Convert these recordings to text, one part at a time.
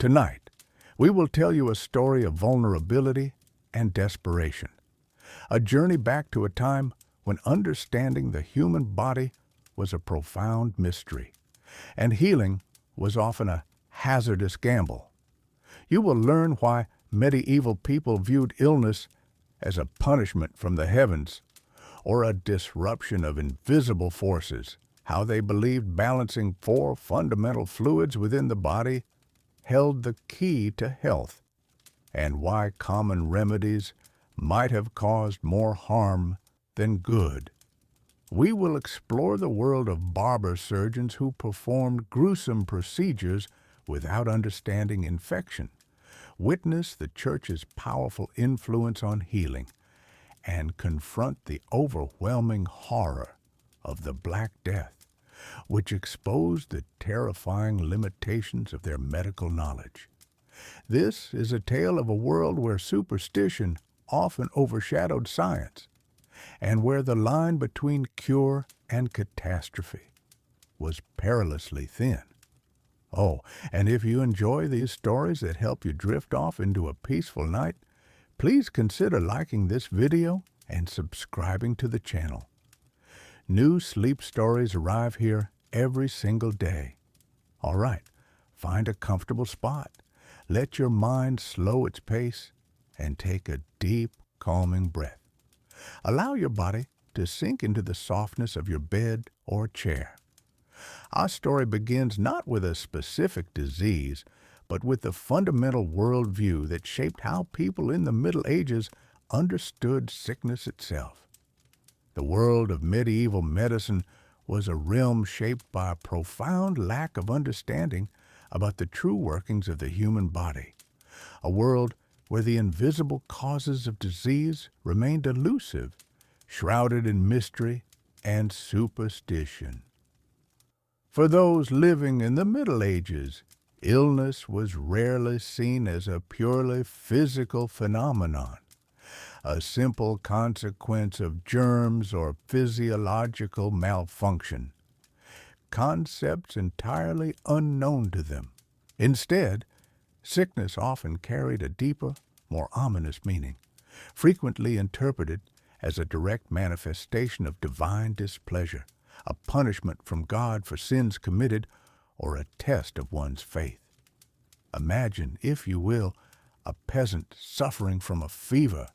Tonight, we will tell you a story of vulnerability and desperation, a journey back to a time when understanding the human body was a profound mystery, and healing was often a hazardous gamble. You will learn why medieval people viewed illness as a punishment from the heavens or a disruption of invisible forces, how they believed balancing four fundamental fluids within the body held the key to health, and why common remedies might have caused more harm than good. We will explore the world of barber-surgeons who performed gruesome procedures without understanding infection, witness the Church's powerful influence on healing, and confront the overwhelming horror of the Black Death, which exposed the terrifying limitations of their medical knowledge. This is a tale of a world where superstition often overshadowed science, and where the line between cure and catastrophe was perilously thin. Oh, and if you enjoy these stories that help you drift off into a peaceful night, please consider liking this video and subscribing to the channel. New sleep stories arrive here every single day. All right, find a comfortable spot. Let your mind slow its pace and take a deep, calming breath. Allow your body to sink into the softness of your bed or chair. Our story begins not with a specific disease, but with the fundamental worldview that shaped how people in the Middle Ages understood sickness itself. The world of medieval medicine was a realm shaped by a profound lack of understanding about the true workings of the human body, a world where the invisible causes of disease remained elusive, shrouded in mystery and superstition. For those living in the Middle Ages, illness was rarely seen as a purely physical phenomenon, a simple consequence of germs or physiological malfunction, concepts entirely unknown to them. Instead, sickness often carried a deeper, more ominous meaning, frequently interpreted as a direct manifestation of divine displeasure, a punishment from God for sins committed, or a test of one's faith. Imagine, if you will, a peasant suffering from a fever,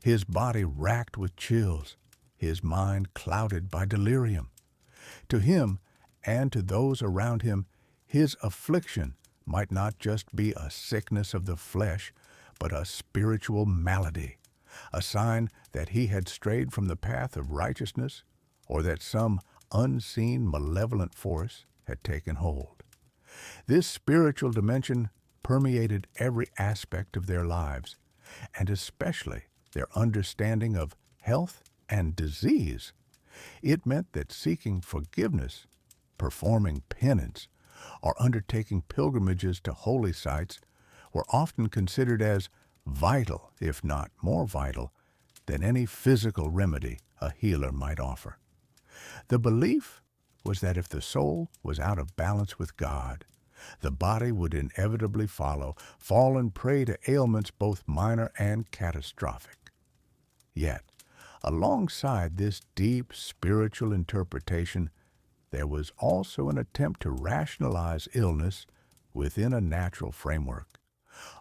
his body racked with chills, his mind clouded by delirium. To him and to those around him, his affliction might not just be a sickness of the flesh, but a spiritual malady, a sign that he had strayed from the path of righteousness, or that some unseen malevolent force had taken hold. This spiritual dimension permeated every aspect of their lives, and especially their understanding of health and disease. It meant that seeking forgiveness, performing penance, or undertaking pilgrimages to holy sites were often considered as vital, if not more vital, than any physical remedy a healer might offer. The belief was that if the soul was out of balance with God, the body would inevitably follow, falling prey to ailments both minor and catastrophic. Yet, alongside this deep spiritual interpretation, there was also an attempt to rationalize illness within a natural framework,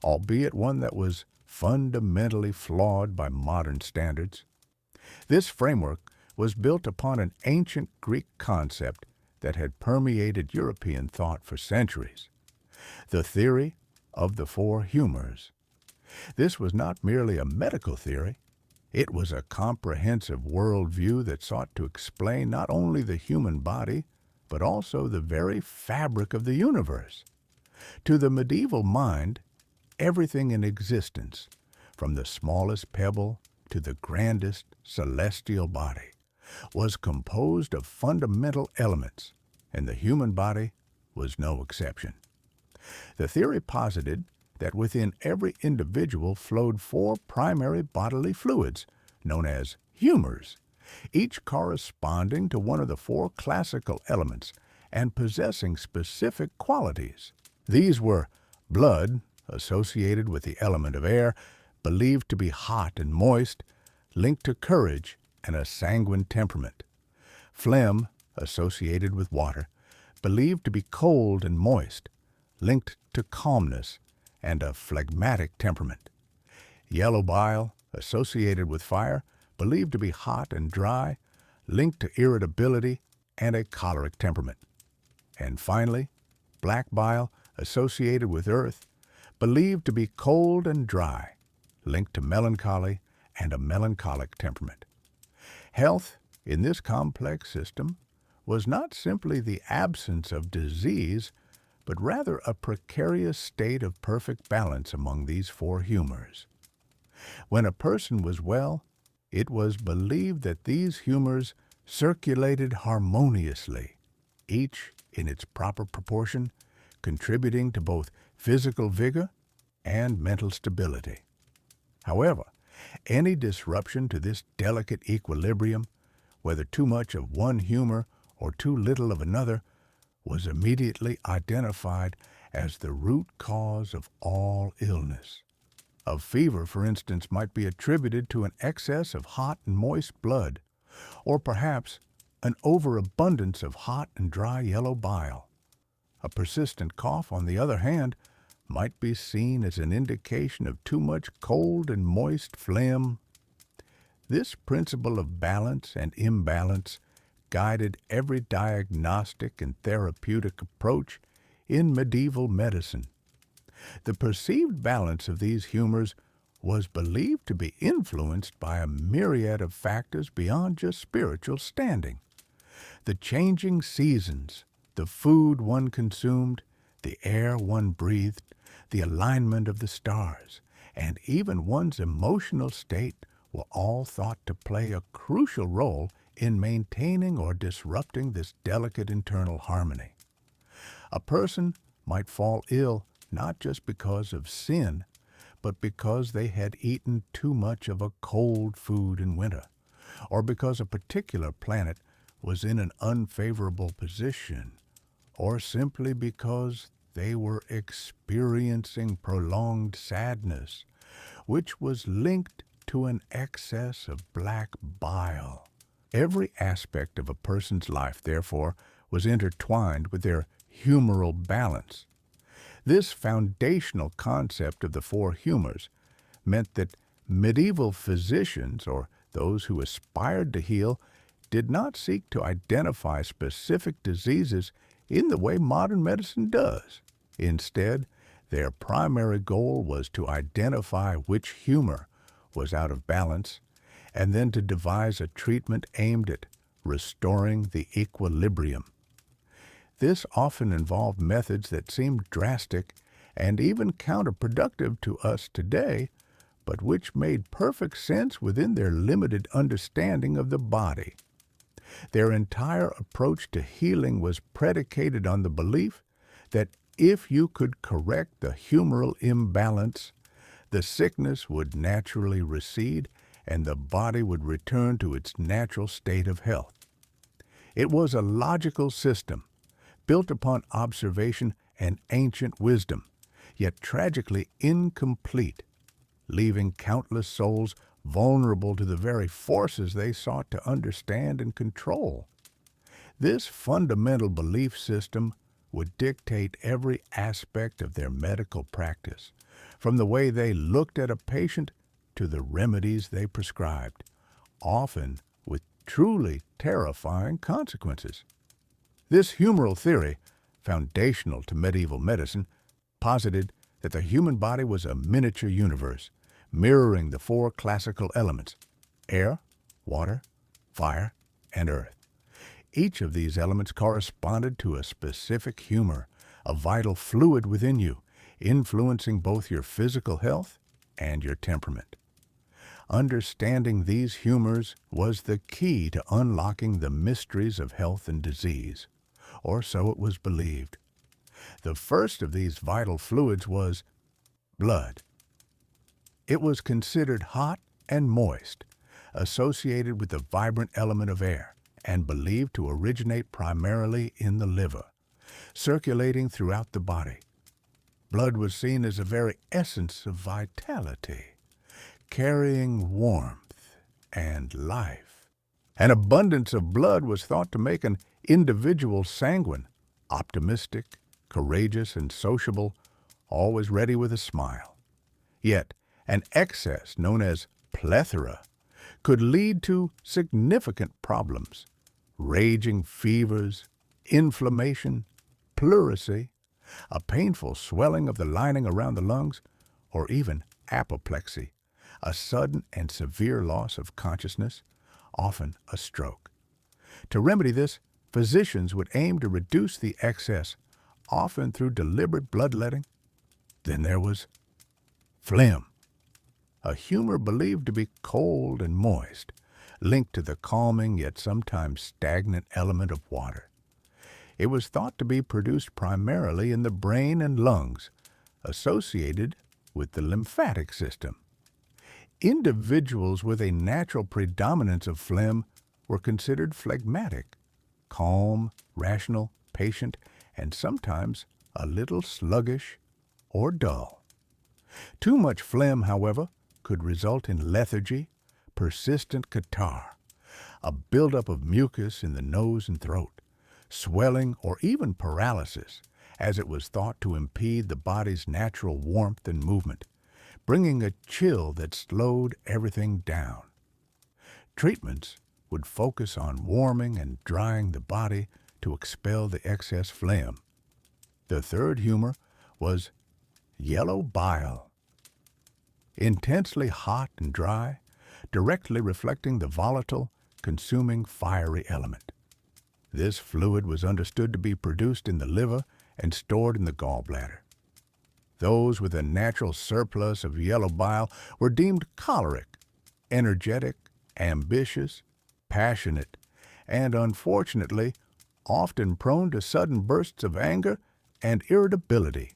albeit one that was fundamentally flawed by modern standards. This framework was built upon an ancient Greek concept that had permeated European thought for centuries: the theory of the four humors. This was not merely a medical theory. It was a comprehensive worldview that sought to explain not only the human body, but also the very fabric of the universe. To the medieval mind, everything in existence, from the smallest pebble to the grandest celestial body, was composed of fundamental elements, and the human body was no exception. The theory posited that within every individual flowed four primary bodily fluids, known as humors, each corresponding to one of the four classical elements and possessing specific qualities. These were Blood, associated with the element of air, believed to be hot and moist, linked to courage and a sanguine temperament. Phlegm, associated with water, believed to be cold and moist, linked to calmness and a phlegmatic temperament. Yellow bile, associated with fire, believed to be hot and dry, linked to irritability and a choleric temperament. And finally, black bile, associated with earth, believed to be cold and dry, linked to melancholy and a melancholic temperament. Health, in this complex system, was not simply the absence of disease, but rather a precarious state of perfect balance among these four humors. When a person was well, it was believed that these humors circulated harmoniously, each in its proper proportion, contributing to both physical vigor and mental stability. However, any disruption to this delicate equilibrium, whether too much of one humor or too little of another, was immediately identified as the root cause of all illness. A fever, for instance, might be attributed to an excess of hot and moist blood, or perhaps an overabundance of hot and dry yellow bile. A persistent cough, on the other hand, might be seen as an indication of too much cold and moist phlegm. This principle of balance and imbalance guided every diagnostic and therapeutic approach in medieval medicine. The perceived balance of these humors was believed to be influenced by a myriad of factors beyond just spiritual standing. The changing seasons, the food one consumed, the air one breathed, the alignment of the stars, and even one's emotional state were all thought to play a crucial role in maintaining or disrupting this delicate internal harmony. A person might fall ill not just because of sin, but because they had eaten too much of a cold food in winter, or because a particular planet was in an unfavorable position, or simply because they were experiencing prolonged sadness, which was linked to an excess of black bile. Every aspect of a person's life, therefore, was intertwined with their humoral balance. This foundational concept of the four humors meant that medieval physicians, or those who aspired to heal, did not seek to identify specific diseases in the way modern medicine does. Instead, their primary goal was to identify which humor was out of balance, and then to devise a treatment aimed at restoring the equilibrium. This often involved methods that seemed drastic and even counterproductive to us today, but which made perfect sense within their limited understanding of the body. Their entire approach to healing was predicated on the belief that if you could correct the humoral imbalance, the sickness would naturally recede and the body would return to its natural state of health. It was a logical system, built upon observation and ancient wisdom, yet tragically incomplete, leaving countless souls vulnerable to the very forces they sought to understand and control. This fundamental belief system would dictate every aspect of their medical practice, from the way they looked at a patient to the remedies they prescribed, often with truly terrifying consequences. This humoral theory, foundational to medieval medicine, posited that the human body was a miniature universe, mirroring the four classical elements: air, water, fire, and earth. Each of these elements corresponded to a specific humor, a vital fluid within you, influencing both your physical health and your temperament. Understanding these humors was the key to unlocking the mysteries of health and disease, or so it was believed. The first of these vital fluids was blood. It was considered hot and moist, associated with the vibrant element of air, and believed to originate primarily in the liver, circulating throughout the body. Blood was seen as the very essence of vitality, carrying warmth and life. An abundance of blood was thought to make an individual sanguine, optimistic, courageous, and sociable, always ready with a smile. Yet, an excess known as plethora could lead to significant problems: raging fevers, inflammation, pleurisy, a painful swelling of the lining around the lungs, or even apoplexy, a sudden and severe loss of consciousness, often a stroke. To remedy this, physicians would aim to reduce the excess, often through deliberate bloodletting. Then there was phlegm, a humor believed to be cold and moist, linked to the calming yet sometimes stagnant element of water. It was thought to be produced primarily in the brain and lungs, associated with the lymphatic system. Individuals with a natural predominance of phlegm were considered phlegmatic, calm, rational, patient, and sometimes a little sluggish or dull. Too much phlegm, however, could result in lethargy, persistent catarrh, a buildup of mucus in the nose and throat, swelling, or even paralysis, as it was thought to impede the body's natural warmth and movement, bringing a chill that slowed everything down. Treatments would focus on warming and drying the body to expel the excess phlegm. The third humor was yellow bile, intensely hot and dry, directly reflecting the volatile, consuming fiery element. This fluid was understood to be produced in the liver and stored in the gallbladder. Those with a natural surplus of yellow bile were deemed choleric, energetic, ambitious, passionate, and unfortunately, often prone to sudden bursts of anger and irritability.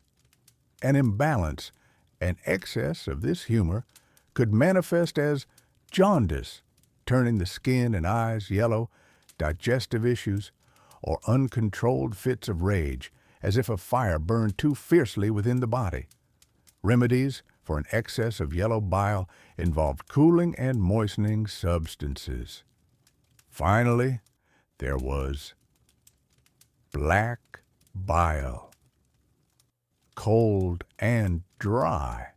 An imbalance, an excess of this humor, could manifest as jaundice, turning the skin and eyes yellow, digestive issues, or uncontrolled fits of rage, as if a fire burned too fiercely within the body. Remedies for an excess of yellow bile involved cooling and moistening substances. Finally, there was black bile, cold and dry,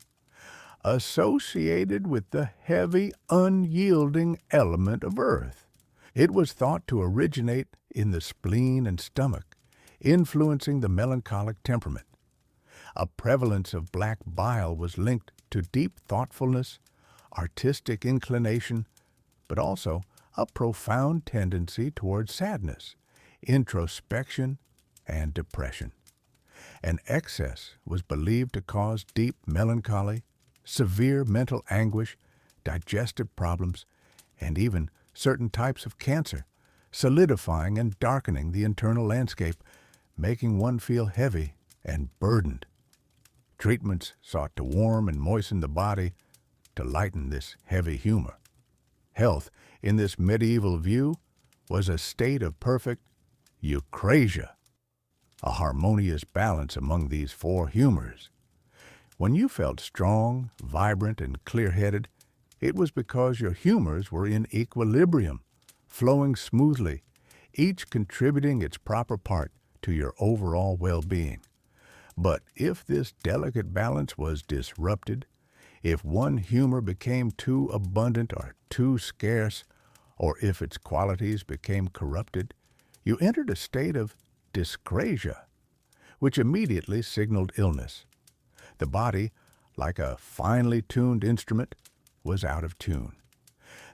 associated with the heavy, unyielding element of earth. It was thought to originate in the spleen and stomach, influencing the melancholic temperament. A prevalence of black bile was linked to deep thoughtfulness, artistic inclination, but also a profound tendency toward sadness, introspection, and depression. An excess was believed to cause deep melancholy, severe mental anguish, digestive problems, and even certain types of cancer, solidifying and darkening the internal landscape, making one feel heavy and burdened. Treatments sought to warm and moisten the body to lighten this heavy humor. Health, in this medieval view, was a state of perfect eucrasia, a harmonious balance among these four humors. When you felt strong, vibrant, and clear-headed, it was because your humors were in equilibrium, flowing smoothly, each contributing its proper part to your overall well-being. But if this delicate balance was disrupted, if one humor became too abundant or too scarce, or if its qualities became corrupted, you entered a state of dyscrasia, which immediately signaled illness. The body, like a finely tuned instrument, was out of tune.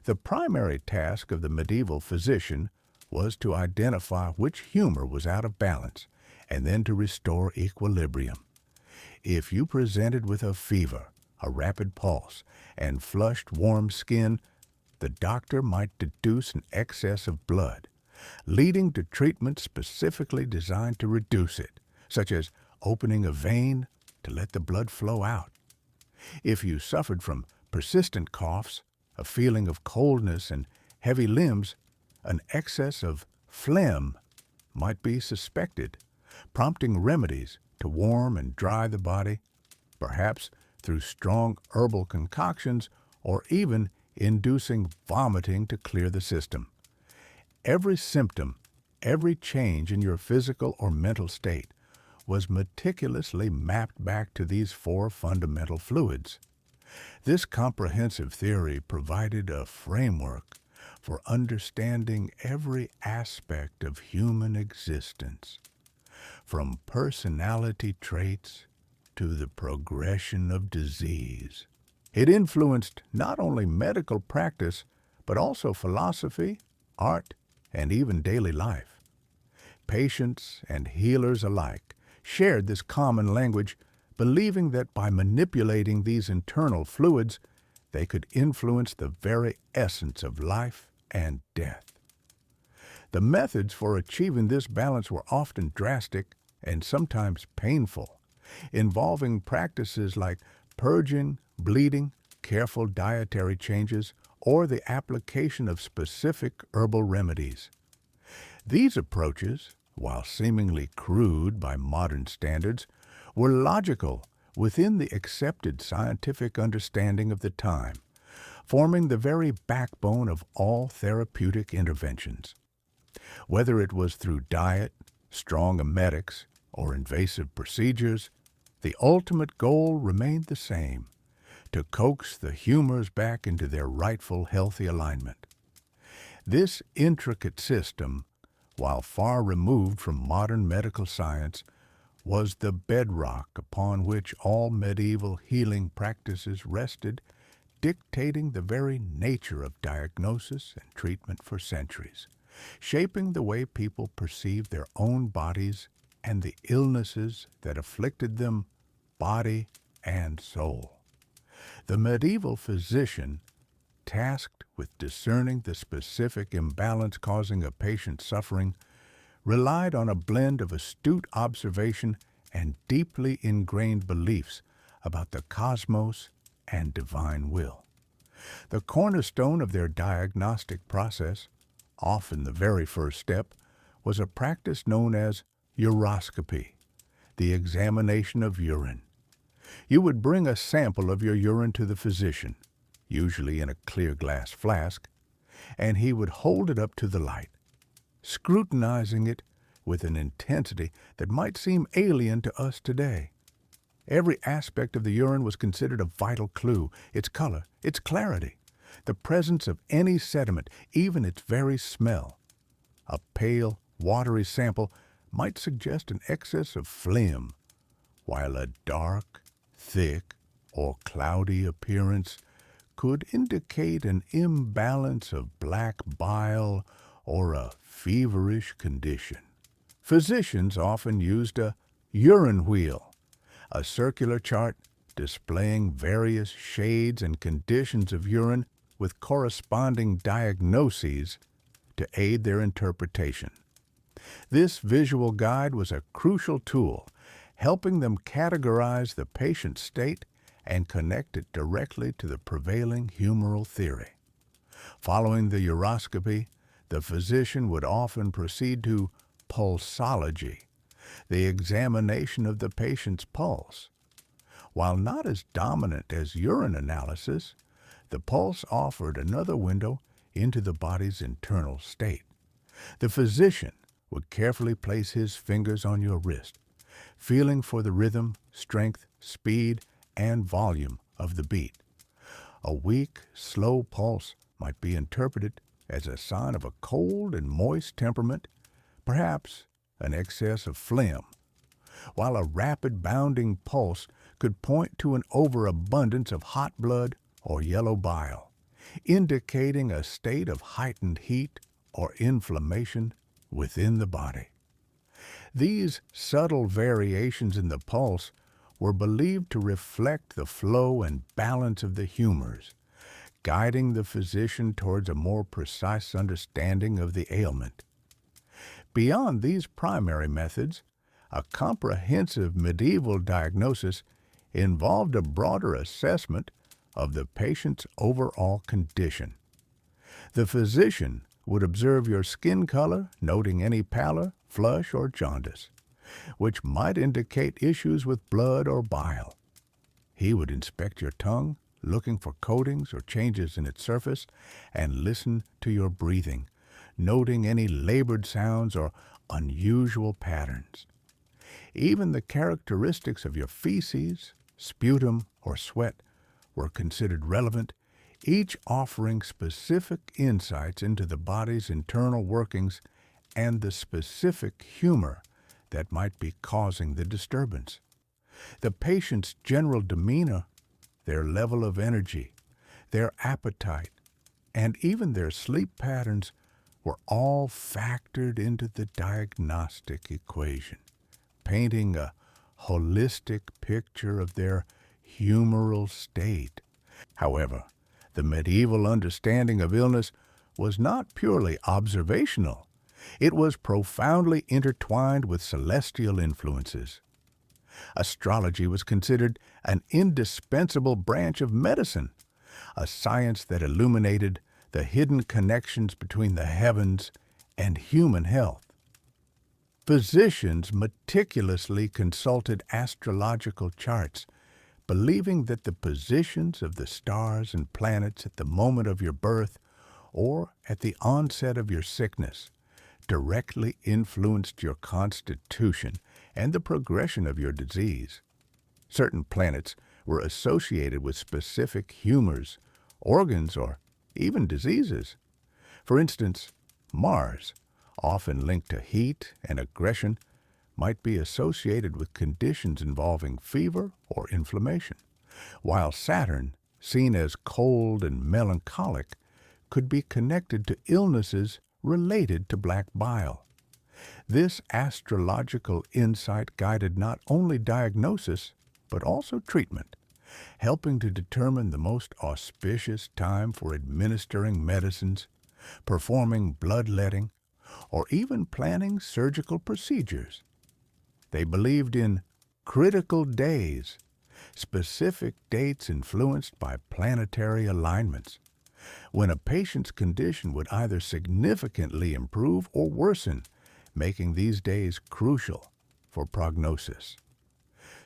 The primary task of the medieval physician was to identify which humor was out of balance and then to restore equilibrium. If you presented with a fever, a rapid pulse, and flushed warm skin, the doctor might deduce an excess of blood, leading to treatment specifically designed to reduce it, such as opening a vein to let the blood flow out. If you suffered from persistent coughs, a feeling of coldness, and heavy limbs, an excess of phlegm might be suspected, prompting remedies to warm and dry the body, perhaps through strong herbal concoctions or even inducing vomiting to clear the system. Every symptom, every change in your physical or mental state was meticulously mapped back to these four fundamental fluids. This comprehensive theory provided a framework for understanding every aspect of human existence, from personality traits to the progression of disease. It influenced not only medical practice, but also philosophy, art, and even daily life. Patients and healers alike shared this common language, believing that by manipulating these internal fluids, they could influence the very essence of life and death. The methods for achieving this balance were often drastic and sometimes painful, involving practices like purging, bleeding, careful dietary changes, or the application of specific herbal remedies. These approaches, while seemingly crude by modern standards, were logical within the accepted scientific understanding of the time, forming the very backbone of all therapeutic interventions. Whether it was through diet, strong emetics, or invasive procedures, the ultimate goal remained the same: to coax the humors back into their rightful healthy alignment. This intricate system, while far removed from modern medical science, was the bedrock upon which all medieval healing practices rested, dictating the very nature of diagnosis and treatment for centuries, shaping the way people perceived their own bodies and the illnesses that afflicted them, body and soul. The medieval physician, tasked with discerning the specific imbalance causing a patient's suffering, relied on a blend of astute observation and deeply ingrained beliefs about the cosmos and divine will. The cornerstone of their diagnostic process, often the very first step, was a practice known as uroscopy, the examination of urine. You would bring a sample of your urine to the physician, usually in a clear glass flask, and he would hold it up to the light, scrutinizing it with an intensity that might seem alien to us today. Every aspect of the urine was considered a vital clue: its color, its clarity, the presence of any sediment, even its very smell. A pale, watery sample might suggest an excess of phlegm, while a dark, thick, or cloudy appearance could indicate an imbalance of black bile or a feverish condition. Physicians often used a urine wheel, a circular chart displaying various shades and conditions of urine with corresponding diagnoses to aid their interpretation. This visual guide was a crucial tool, helping them categorize the patient's state and connect it directly to the prevailing humoral theory. Following the uroscopy, the physician would often proceed to pulsology, the examination of the patient's pulse. While not as dominant as urine analysis, the pulse offered another window into the body's internal state. The physician would carefully place his fingers on your wrist, feeling for the rhythm, strength, speed, and volume of the beat. A weak, slow pulse might be interpreted as a sign of a cold and moist temperament, perhaps an excess of phlegm, while a rapid bounding pulse could point to an overabundance of hot blood or yellow bile, indicating a state of heightened heat or inflammation within the body. These subtle variations in the pulse were believed to reflect the flow and balance of the humors, guiding the physician towards a more precise understanding of the ailment. Beyond these primary methods, a comprehensive medieval diagnosis involved a broader assessment of the patient's overall condition. The physician would observe your skin color, noting any pallor, flush, or jaundice. which might indicate issues with blood or bile. He would inspect your tongue, looking for coatings or changes in its surface, and listen to your breathing, noting any labored sounds or unusual patterns. Even the characteristics of your feces, sputum, or sweat were considered relevant, each offering specific insights into the body's internal workings and the specific humor that might be causing the disturbance. The patient's general demeanor, their level of energy, their appetite, and even their sleep patterns were all factored into the diagnostic equation, painting a holistic picture of their humoral state. However, the medieval understanding of illness was not purely observational. It was profoundly intertwined with celestial influences. Astrology was considered an indispensable branch of medicine, a science that illuminated the hidden connections between the heavens and human health. Physicians meticulously consulted astrological charts, believing that the positions of the stars and planets at the moment of your birth or at the onset of your sickness directly influenced your constitution and the progression of your disease. Certain planets were associated with specific humors, organs, or even diseases. For instance, Mars, often linked to heat and aggression, might be associated with conditions involving fever or inflammation, while Saturn, seen as cold and melancholic, could be connected to illnesses related to black bile. This astrological insight guided not only diagnosis, but also treatment, helping to determine the most auspicious time for administering medicines, performing bloodletting, or even planning surgical procedures. They believed in critical days, specific dates influenced by planetary alignments, when a patient's condition would either significantly improve or worsen, making these days crucial for prognosis.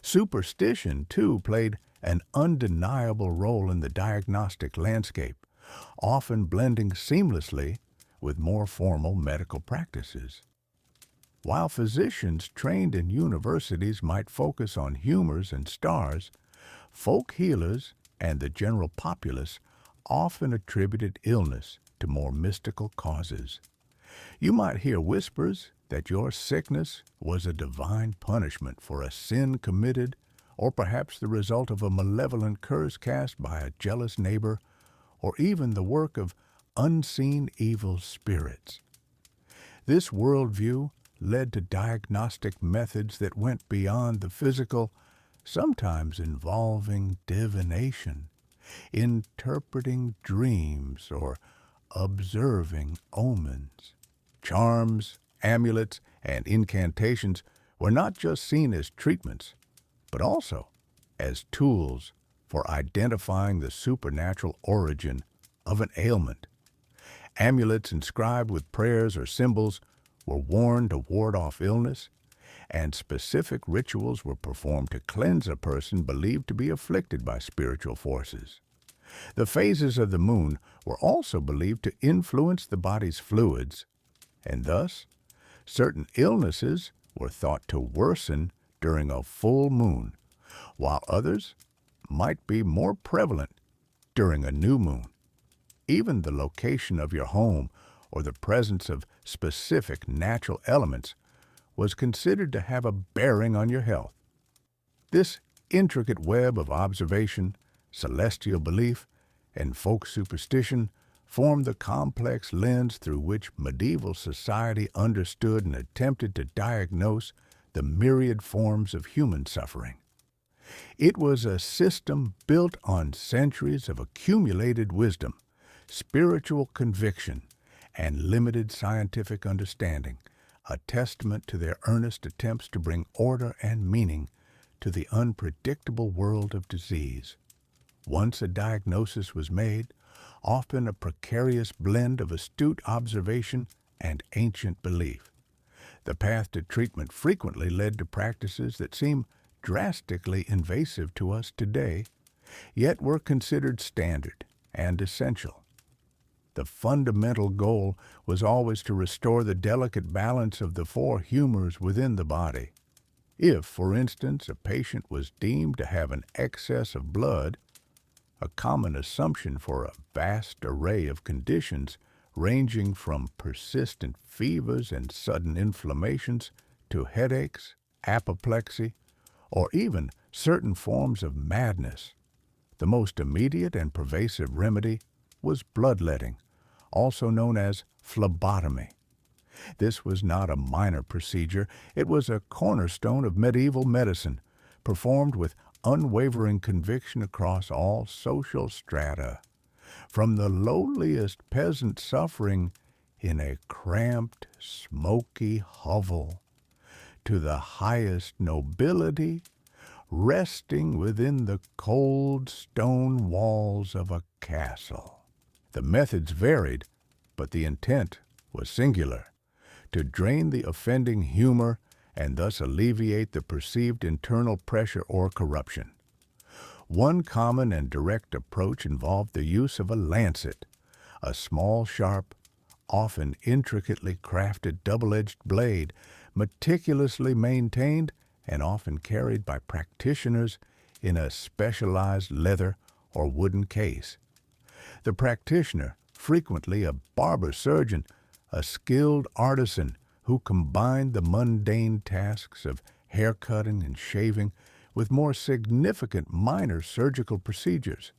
Superstition, too, played an undeniable role in the diagnostic landscape, often blending seamlessly with more formal medical practices. While physicians trained in universities might focus on humors and stars, folk healers and the general populace often attributed illness to more mystical causes. You might hear whispers that your sickness was a divine punishment for a sin committed, or perhaps the result of a malevolent curse cast by a jealous neighbor, or even the work of unseen evil spirits. This worldview led to diagnostic methods that went beyond the physical, sometimes involving divination, interpreting dreams, or observing omens. Charms, amulets, and incantations were not just seen as treatments, but also as tools for identifying the supernatural origin of an ailment. Amulets inscribed with prayers or symbols were worn to ward off illness, and specific rituals were performed to cleanse a person believed to be afflicted by spiritual forces. The phases of the moon were also believed to influence the body's fluids, and thus, certain illnesses were thought to worsen during a full moon, while others might be more prevalent during a new moon. Even the location of your home or the presence of specific natural elements was considered to have a bearing on your health. This intricate web of observation, celestial belief, and folk superstition formed the complex lens through which medieval society understood and attempted to diagnose the myriad forms of human suffering. It was a system built on centuries of accumulated wisdom, spiritual conviction, and limited scientific understanding, a testament to their earnest attempts to bring order and meaning to the unpredictable world of disease. Once a diagnosis was made, often a precarious blend of astute observation and ancient belief, The path to treatment frequently led to practices that seem drastically invasive to us today, yet were considered standard and essential. The fundamental goal was always to restore the delicate balance of the four humors within the body. If, for instance, a patient was deemed to have an excess of blood, a common assumption for a vast array of conditions ranging from persistent fevers and sudden inflammations to headaches, apoplexy, or even certain forms of madness, the most immediate and pervasive remedy was bloodletting, also known as phlebotomy. This was not a minor procedure. It was a cornerstone of medieval medicine, performed with unwavering conviction across all social strata, from the lowliest peasant suffering in a cramped, smoky hovel to the highest nobility resting within the cold stone walls of a castle. The methods varied, but the intent was singular: to drain the offending humor and thus alleviate the perceived internal pressure or corruption. One common and direct approach involved the use of a lancet, a small, sharp, often intricately crafted double-edged blade, meticulously maintained and often carried by practitioners in a specialized leather or wooden case. The practitioner, frequently a barber-surgeon, a skilled artisan who combined the mundane tasks of hair-cutting and shaving with more significant minor surgical procedures,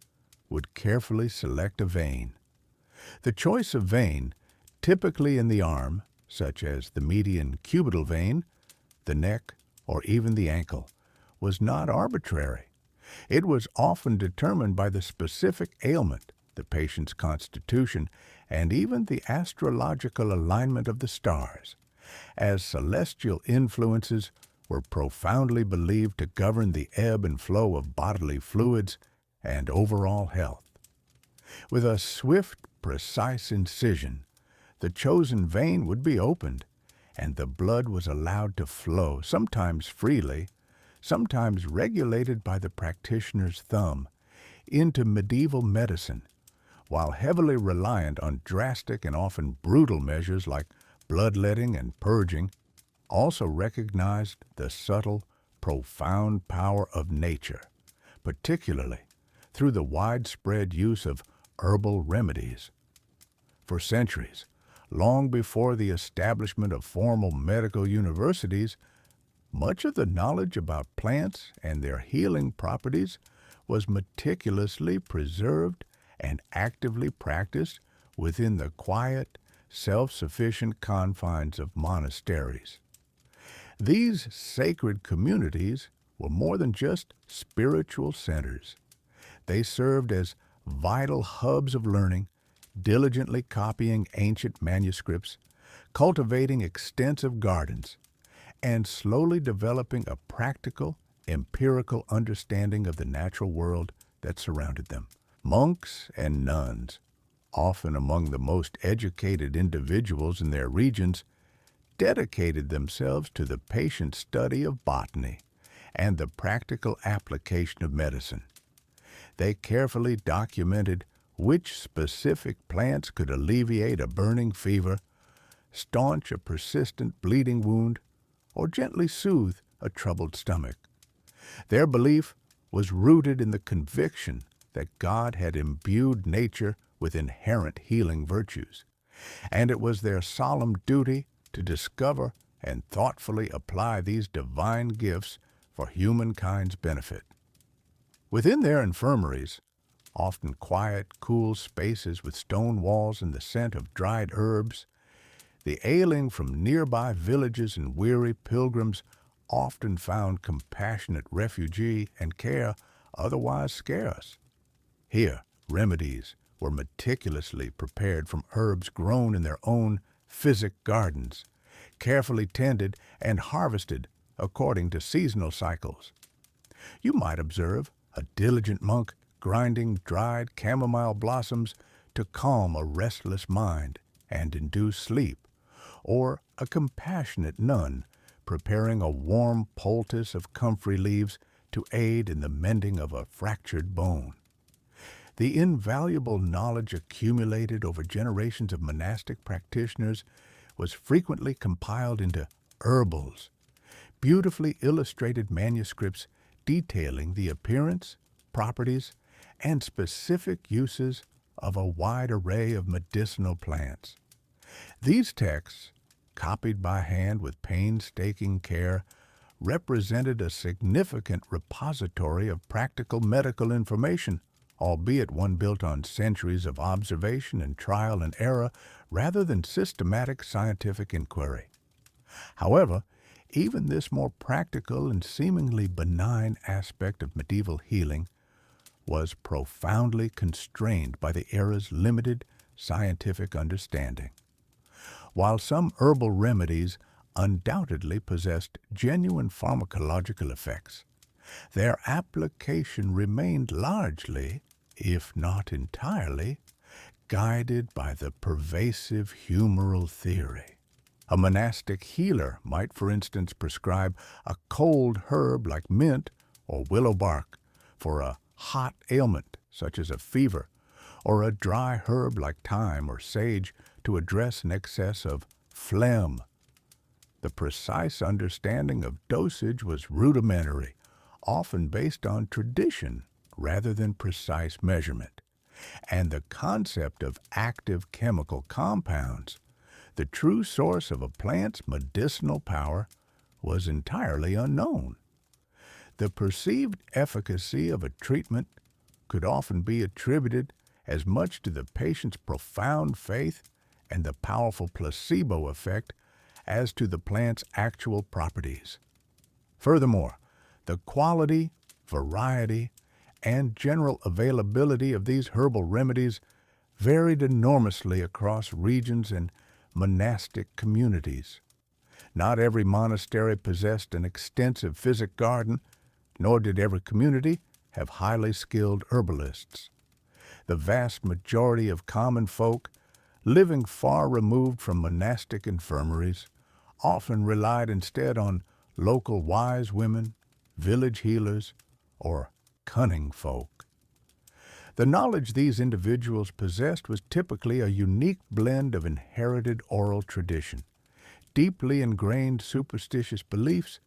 would carefully select a vein. The choice of vein, typically in the arm, such as the median cubital vein, the neck, or even the ankle, was not arbitrary. It was often determined by the specific ailment, the patient's constitution, and even the astrological alignment of the stars, as celestial influences were profoundly believed to govern the ebb and flow of bodily fluids and overall health. With a swift, precise incision, the chosen vein would be opened, and the blood was allowed to flow, sometimes freely, sometimes regulated by the practitioner's thumb, into medieval medicine, while heavily reliant on drastic and often brutal measures like bloodletting and purging, also recognized the subtle, profound power of nature, particularly through the widespread use of herbal remedies. For centuries, long before the establishment of formal medical universities, much of the knowledge about plants and their healing properties was meticulously preserved and actively practiced within the quiet, self-sufficient confines of monasteries. These sacred communities were more than just spiritual centers. They served as vital hubs of learning, diligently copying ancient manuscripts, cultivating extensive gardens, and slowly developing a practical, empirical understanding of the natural world that surrounded them. Monks and nuns, often among the most educated individuals in their regions, dedicated themselves to the patient study of botany and the practical application of medicine. They carefully documented which specific plants could alleviate a burning fever, staunch a persistent bleeding wound, or gently soothe a troubled stomach. Their belief was rooted in the conviction that God had imbued nature with inherent healing virtues, and it was their solemn duty to discover and thoughtfully apply these divine gifts for humankind's benefit. Within their infirmaries, often quiet, cool spaces with stone walls and the scent of dried herbs, the ailing from nearby villages and weary pilgrims often found compassionate refuge and care otherwise scarce. Here, remedies were meticulously prepared from herbs grown in their own physic gardens, carefully tended and harvested according to seasonal cycles. You might observe a diligent monk grinding dried chamomile blossoms to calm a restless mind and induce sleep, or a compassionate nun preparing a warm poultice of comfrey leaves to aid in the mending of a fractured bone. The invaluable knowledge accumulated over generations of monastic practitioners was frequently compiled into herbals, beautifully illustrated manuscripts detailing the appearance, properties, and specific uses of a wide array of medicinal plants. These texts, copied by hand with painstaking care, represented a significant repository of practical medical information, albeit one built on centuries of observation and trial and error rather than systematic scientific inquiry. However, even this more practical and seemingly benign aspect of medieval healing was profoundly constrained by the era's limited scientific understanding. While some herbal remedies undoubtedly possessed genuine pharmacological effects, their application remained largely, if not entirely, guided by the pervasive humoral theory. A monastic healer might, for instance, prescribe a cold herb like mint or willow bark for a hot ailment such as a fever, or a dry herb like thyme or sage to address an excess of phlegm. The precise understanding of dosage was rudimentary, often based on tradition rather than precise measurement, and the concept of active chemical compounds, the true source of a plant's medicinal power, was entirely unknown. The perceived efficacy of a treatment could often be attributed as much to the patient's profound faith and the powerful placebo effect as to the plant's actual properties. Furthermore, the quality, variety, and general availability of these herbal remedies varied enormously across regions and monastic communities. Not every monastery possessed an extensive physic garden, nor did every community have highly skilled herbalists. The vast majority of common folk, living far removed from monastic infirmaries, often relied instead on local wise women, village healers, or cunning folk. The knowledge these individuals possessed was typically a unique blend of inherited oral tradition, deeply ingrained superstitious beliefs,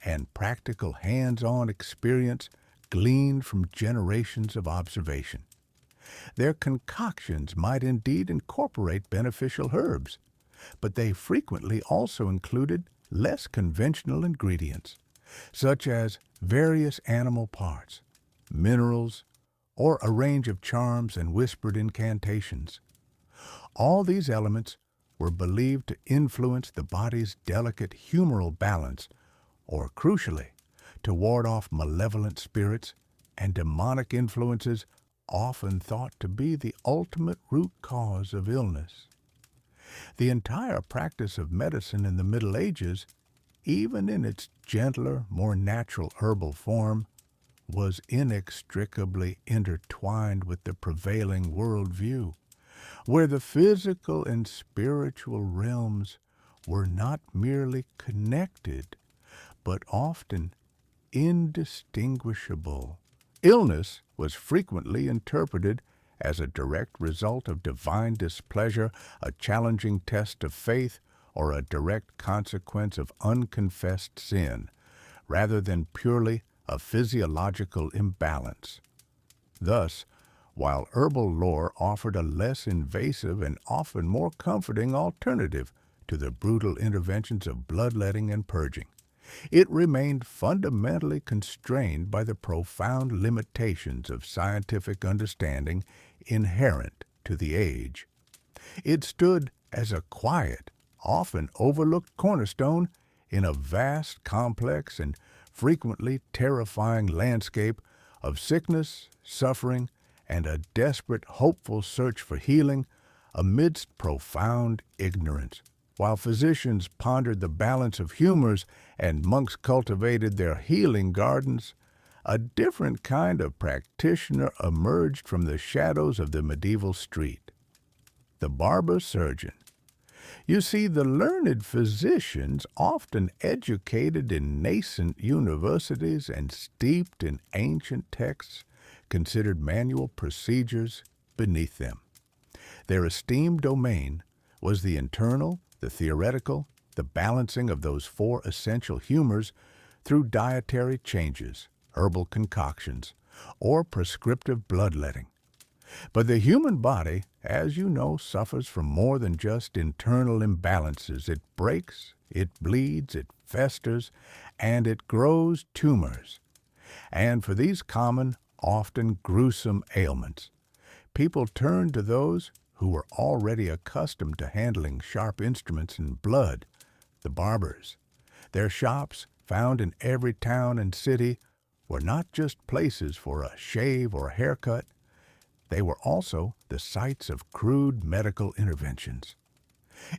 and practical hands-on experience gleaned from generations of observation. Their concoctions might indeed incorporate beneficial herbs, but they frequently also included less conventional ingredients, such as various animal parts, minerals, or a range of charms and whispered incantations. All these elements were believed to influence the body's delicate humoral balance, or crucially, to ward off malevolent spirits and demonic influences often thought to be the ultimate root cause of illness. The entire practice of medicine in the Middle Ages, even in its gentler, more natural herbal form, was inextricably intertwined with the prevailing worldview, where the physical and spiritual realms were not merely connected, but often indistinguishable. Illness was frequently interpreted as a direct result of divine displeasure, a challenging test of faith, or a direct consequence of unconfessed sin, rather than purely a physiological imbalance. Thus, while herbal lore offered a less invasive and often more comforting alternative to the brutal interventions of bloodletting and purging, it remained fundamentally constrained by the profound limitations of scientific understanding inherent to the age. It stood as a quiet, often overlooked cornerstone in a vast, complex, and frequently terrifying landscape of sickness, suffering, and a desperate, hopeful search for healing amidst profound ignorance. While physicians pondered the balance of humors and monks cultivated their healing gardens, a different kind of practitioner emerged from the shadows of the medieval street: the barber-surgeon. You see, the learned physicians, often educated in nascent universities and steeped in ancient texts, considered manual procedures beneath them. Their esteemed domain was the internal, the theoretical, the balancing of those four essential humors through dietary changes, herbal concoctions, or prescriptive bloodletting. But the human body, as you know, suffers from more than just internal imbalances. It breaks, it bleeds, it festers, and it grows tumors. And for these common, often gruesome ailments, people turn to those who were already accustomed to handling sharp instruments and blood, the barbers. Their shops, found in every town and city, were not just places for a shave or a haircut. They were also the sites of crude medical interventions.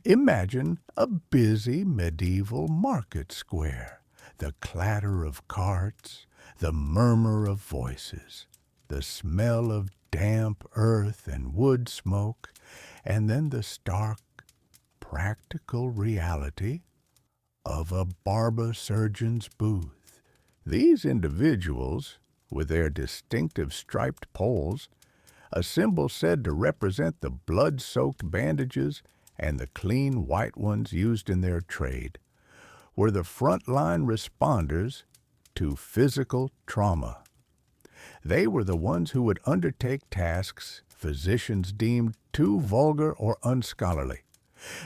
Imagine a busy medieval market square, the clatter of carts, the murmur of voices, the smell of damp earth and wood smoke, and then the stark, practical reality of a barber-surgeon's booth. These individuals, with their distinctive striped poles, a symbol said to represent the blood-soaked bandages and the clean white ones used in their trade, were the front-line responders to physical trauma. They were the ones who would undertake tasks physicians deemed too vulgar or unscholarly.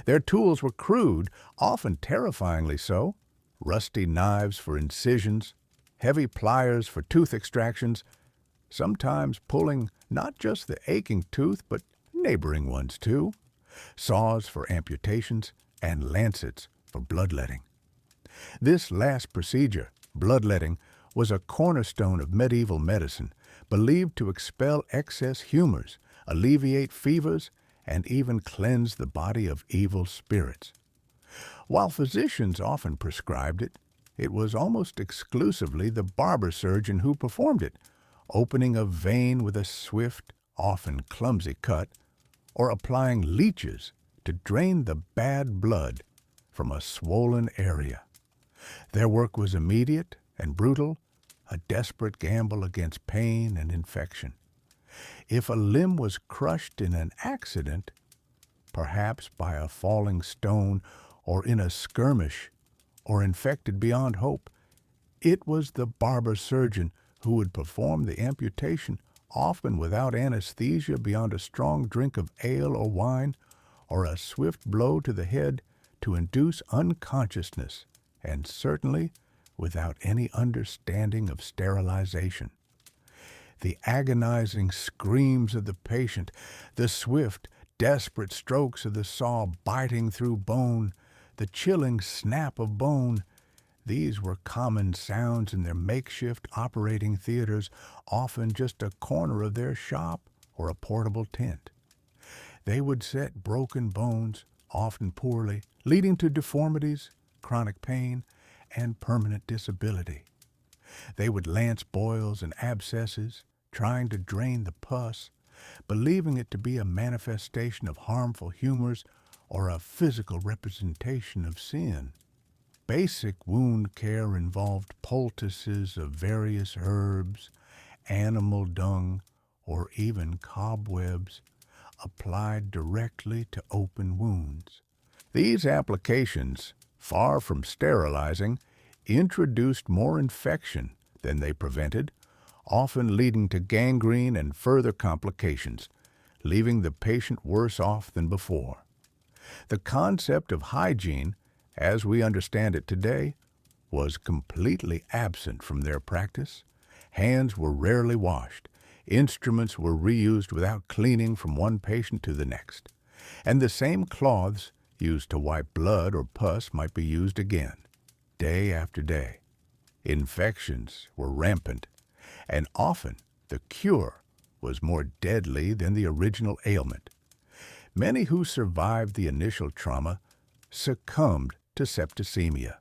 Their tools were crude, often terrifyingly so: rusty knives for incisions, heavy pliers for tooth extractions, sometimes pulling not just the aching tooth, but neighboring ones too, saws for amputations, and lancets for bloodletting. This last procedure, bloodletting, was a cornerstone of medieval medicine, believed to expel excess humors, alleviate fevers, and even cleanse the body of evil spirits. While physicians often prescribed it, it was almost exclusively the barber surgeon who performed it, opening a vein with a swift, often clumsy cut, or applying leeches to drain the bad blood from a swollen area. Their work was immediate and brutal, a desperate gamble against pain and infection. If a limb was crushed in an accident, perhaps by a falling stone or in a skirmish, or infected beyond hope, it was the barber surgeon who would perform the amputation, often without anesthesia beyond a strong drink of ale or wine, or a swift blow to the head to induce unconsciousness, and certainly without any understanding of sterilization. The agonizing screams of the patient, the swift, desperate strokes of the saw biting through bone, the chilling snap of bone, these were common sounds in their makeshift operating theaters, often just a corner of their shop or a portable tent. They would set broken bones, often poorly, leading to deformities, chronic pain, and permanent disability. They would lance boils and abscesses, trying to drain the pus, believing it to be a manifestation of harmful humors or a physical representation of sin. Basic wound care involved poultices of various herbs, animal dung, or even cobwebs applied directly to open wounds. These applications, far from sterilizing, introduced more infection than they prevented, often leading to gangrene and further complications, leaving the patient worse off than before. The concept of hygiene, as we understand it today, was completely absent from their practice. Hands were rarely washed, instruments were reused without cleaning from one patient to the next, and the same cloths used to wipe blood or pus might be used again, day after day. Infections were rampant, and often the cure was more deadly than the original ailment. Many who survived the initial trauma succumbed to septicemia,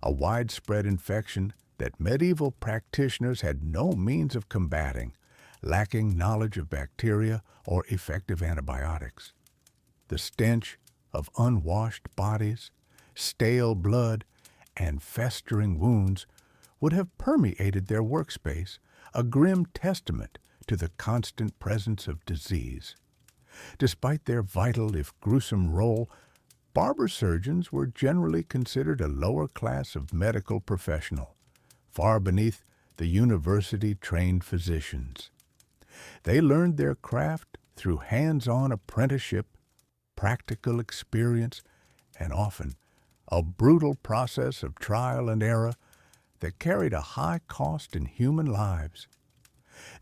a widespread infection that medieval practitioners had no means of combating, lacking knowledge of bacteria or effective antibiotics. The stench of unwashed bodies, stale blood, and festering wounds would have permeated their workspace, a grim testament to the constant presence of disease. Despite their vital, if gruesome, role, barber-surgeons were generally considered a lower class of medical professional, far beneath the university-trained physicians. They learned their craft through hands-on apprenticeship, practical experience, and often a brutal process of trial and error that carried a high cost in human lives.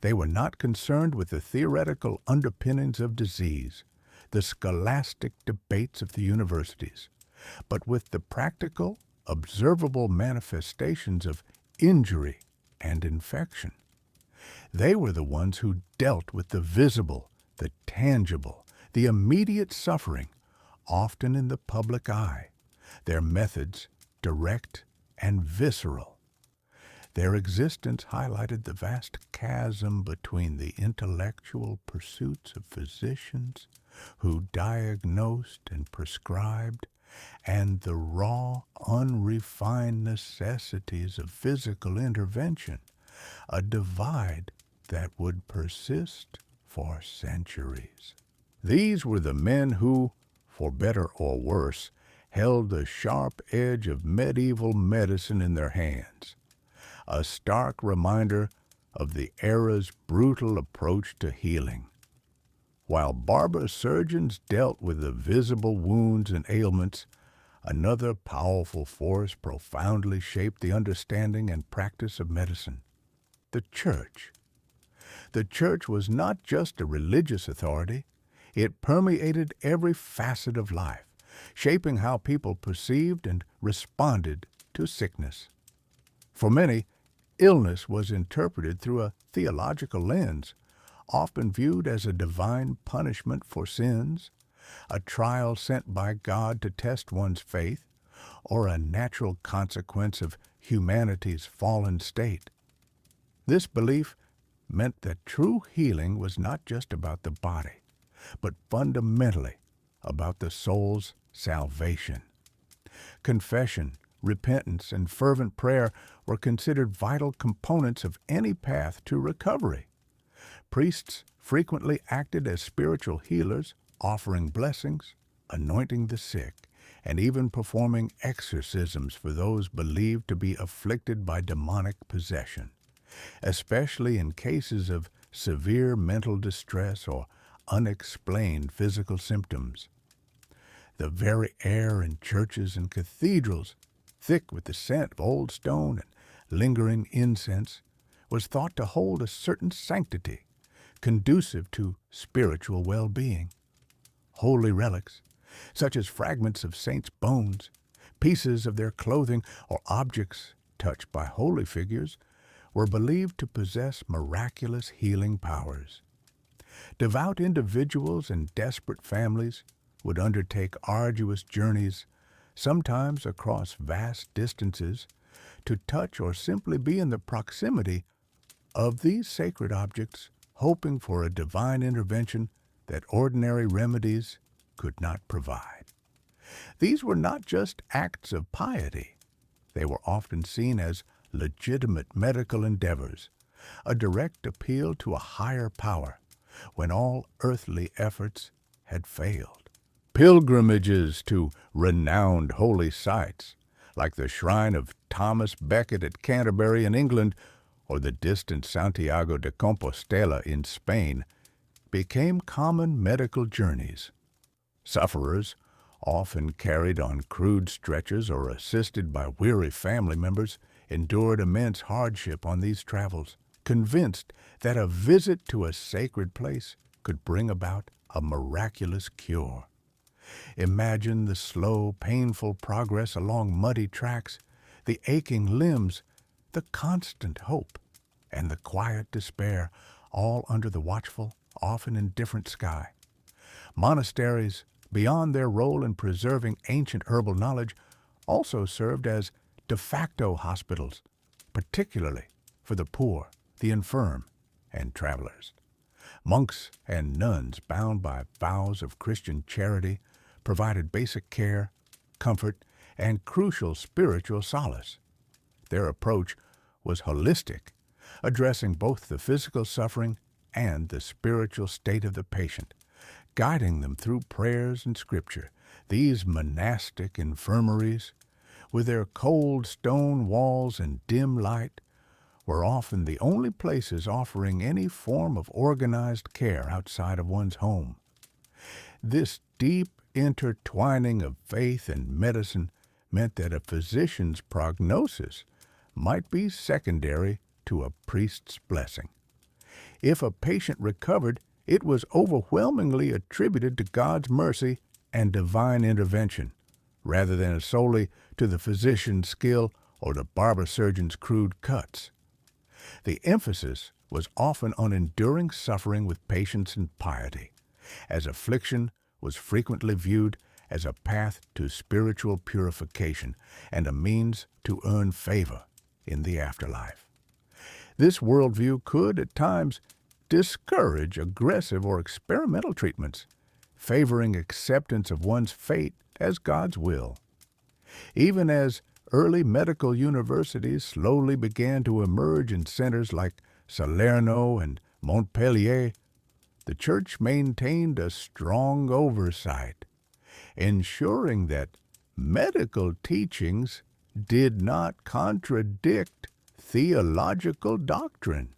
They were not concerned with the theoretical underpinnings of disease, the scholastic debates of the universities, but with the practical, observable manifestations of injury and infection. They were the ones who dealt with the visible, the tangible, the immediate suffering, often in the public eye, their methods direct and visceral. Their existence highlighted the vast chasm between the intellectual pursuits of physicians who diagnosed and prescribed and the raw, unrefined necessities of physical intervention, a divide that would persist for centuries. These were the men who, for better or worse, held the sharp edge of medieval medicine in their hands, a stark reminder of the era's brutal approach to healing. While barber-surgeons dealt with the visible wounds and ailments, another powerful force profoundly shaped the understanding and practice of medicine: the Church. The Church was not just a religious authority, it permeated every facet of life, shaping how people perceived and responded to sickness. For many, illness was interpreted through a theological lens, often viewed as a divine punishment for sins, a trial sent by God to test one's faith, or a natural consequence of humanity's fallen state. This belief meant that true healing was not just about the body, but fundamentally about the soul's salvation. Confession, repentance, and fervent prayer were considered vital components of any path to recovery. Priests frequently acted as spiritual healers, offering blessings, anointing the sick, and even performing exorcisms for those believed to be afflicted by demonic possession, especially in cases of severe mental distress or unexplained physical symptoms. The very air in churches and cathedrals, thick with the scent of old stone and lingering incense, was thought to hold a certain sanctity, conducive to spiritual well-being. Holy relics, such as fragments of saints' bones, pieces of their clothing, or objects touched by holy figures, were believed to possess miraculous healing powers. Devout individuals and desperate families would undertake arduous journeys, sometimes across vast distances, to touch or simply be in the proximity of these sacred objects, hoping for a divine intervention that ordinary remedies could not provide. These were not just acts of piety. They were often seen as legitimate medical endeavors, a direct appeal to a higher power when all earthly efforts had failed. Pilgrimages to renowned holy sites, like the shrine of Thomas Becket at Canterbury in England or the distant Santiago de Compostela in Spain, became common medical journeys. Sufferers, often carried on crude stretchers or assisted by weary family members, endured immense hardship on these travels, convinced that a visit to a sacred place could bring about a miraculous cure. Imagine the slow, painful progress along muddy tracks, the aching limbs, the constant hope, and the quiet despair, all under the watchful, often indifferent sky. Monasteries, beyond their role in preserving ancient herbal knowledge, also served as de facto hospitals, particularly for the poor, the infirm, and travelers. Monks and nuns, bound by vows of Christian charity, provided basic care, comfort, and crucial spiritual solace. Their approach was holistic, addressing both the physical suffering and the spiritual state of the patient, guiding them through prayers and scripture. These monastic infirmaries, with their cold stone walls and dim light, were often the only places offering any form of organized care outside of one's home. This deep intertwining of faith and medicine meant that a physician's prognosis might be secondary to a priest's blessing. If a patient recovered, it was overwhelmingly attributed to God's mercy and divine intervention, rather than solely to the physician's skill or the barber-surgeon's crude cuts. The emphasis was often on enduring suffering with patience and piety, as affliction was frequently viewed as a path to spiritual purification and a means to earn favor in the afterlife. This worldview could, at times, discourage aggressive or experimental treatments, favoring acceptance of one's fate as God's will. Even as early medical universities slowly began to emerge in centers like Salerno and Montpellier, the Church maintained a strong oversight, ensuring that medical teachings did not contradict theological doctrine.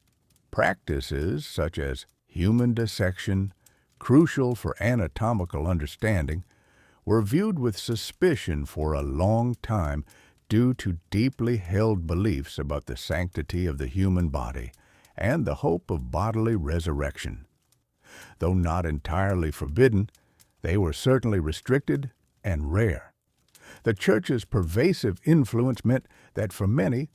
Practices such as human dissection, crucial for anatomical understanding, were viewed with suspicion for a long time due to deeply held beliefs about the sanctity of the human body and the hope of bodily resurrection. Though not entirely forbidden, they were certainly restricted and rare. The Church's pervasive influence meant that for many,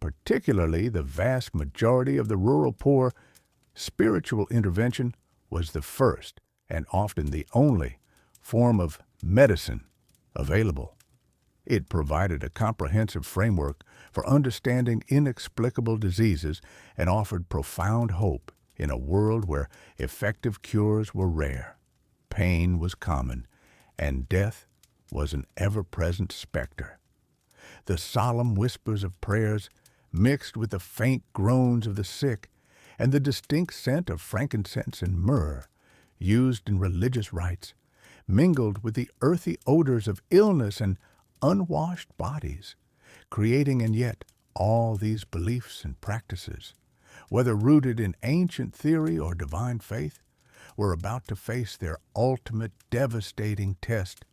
particularly the vast majority of the rural poor, spiritual intervention was the first and often the only form of medicine available. It provided a comprehensive framework for understanding inexplicable diseases and offered profound hope in a world where effective cures were rare, pain was common, and death was an ever-present specter. The solemn whispers of prayers mixed with the faint groans of the sick and the distinct scent of frankincense and myrrh used in religious rites mingled with the earthy odors of illness and unwashed bodies, creating and yet all these beliefs and practices, whether rooted in ancient theory or divine faith, were about to face their ultimate devastating test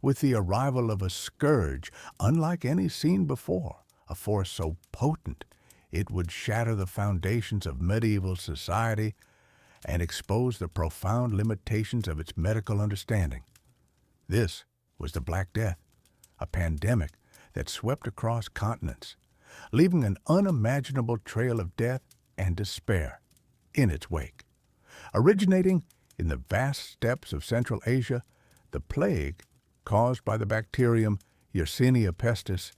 with the arrival of a scourge unlike any seen before, a force so potent it would shatter the foundations of medieval society and expose the profound limitations of its medical understanding. This was the Black Death, a pandemic that swept across continents, leaving an unimaginable trail of death and despair in its wake. Originating in the vast steppes of Central Asia, the plague, caused by the bacterium Yersinia pestis,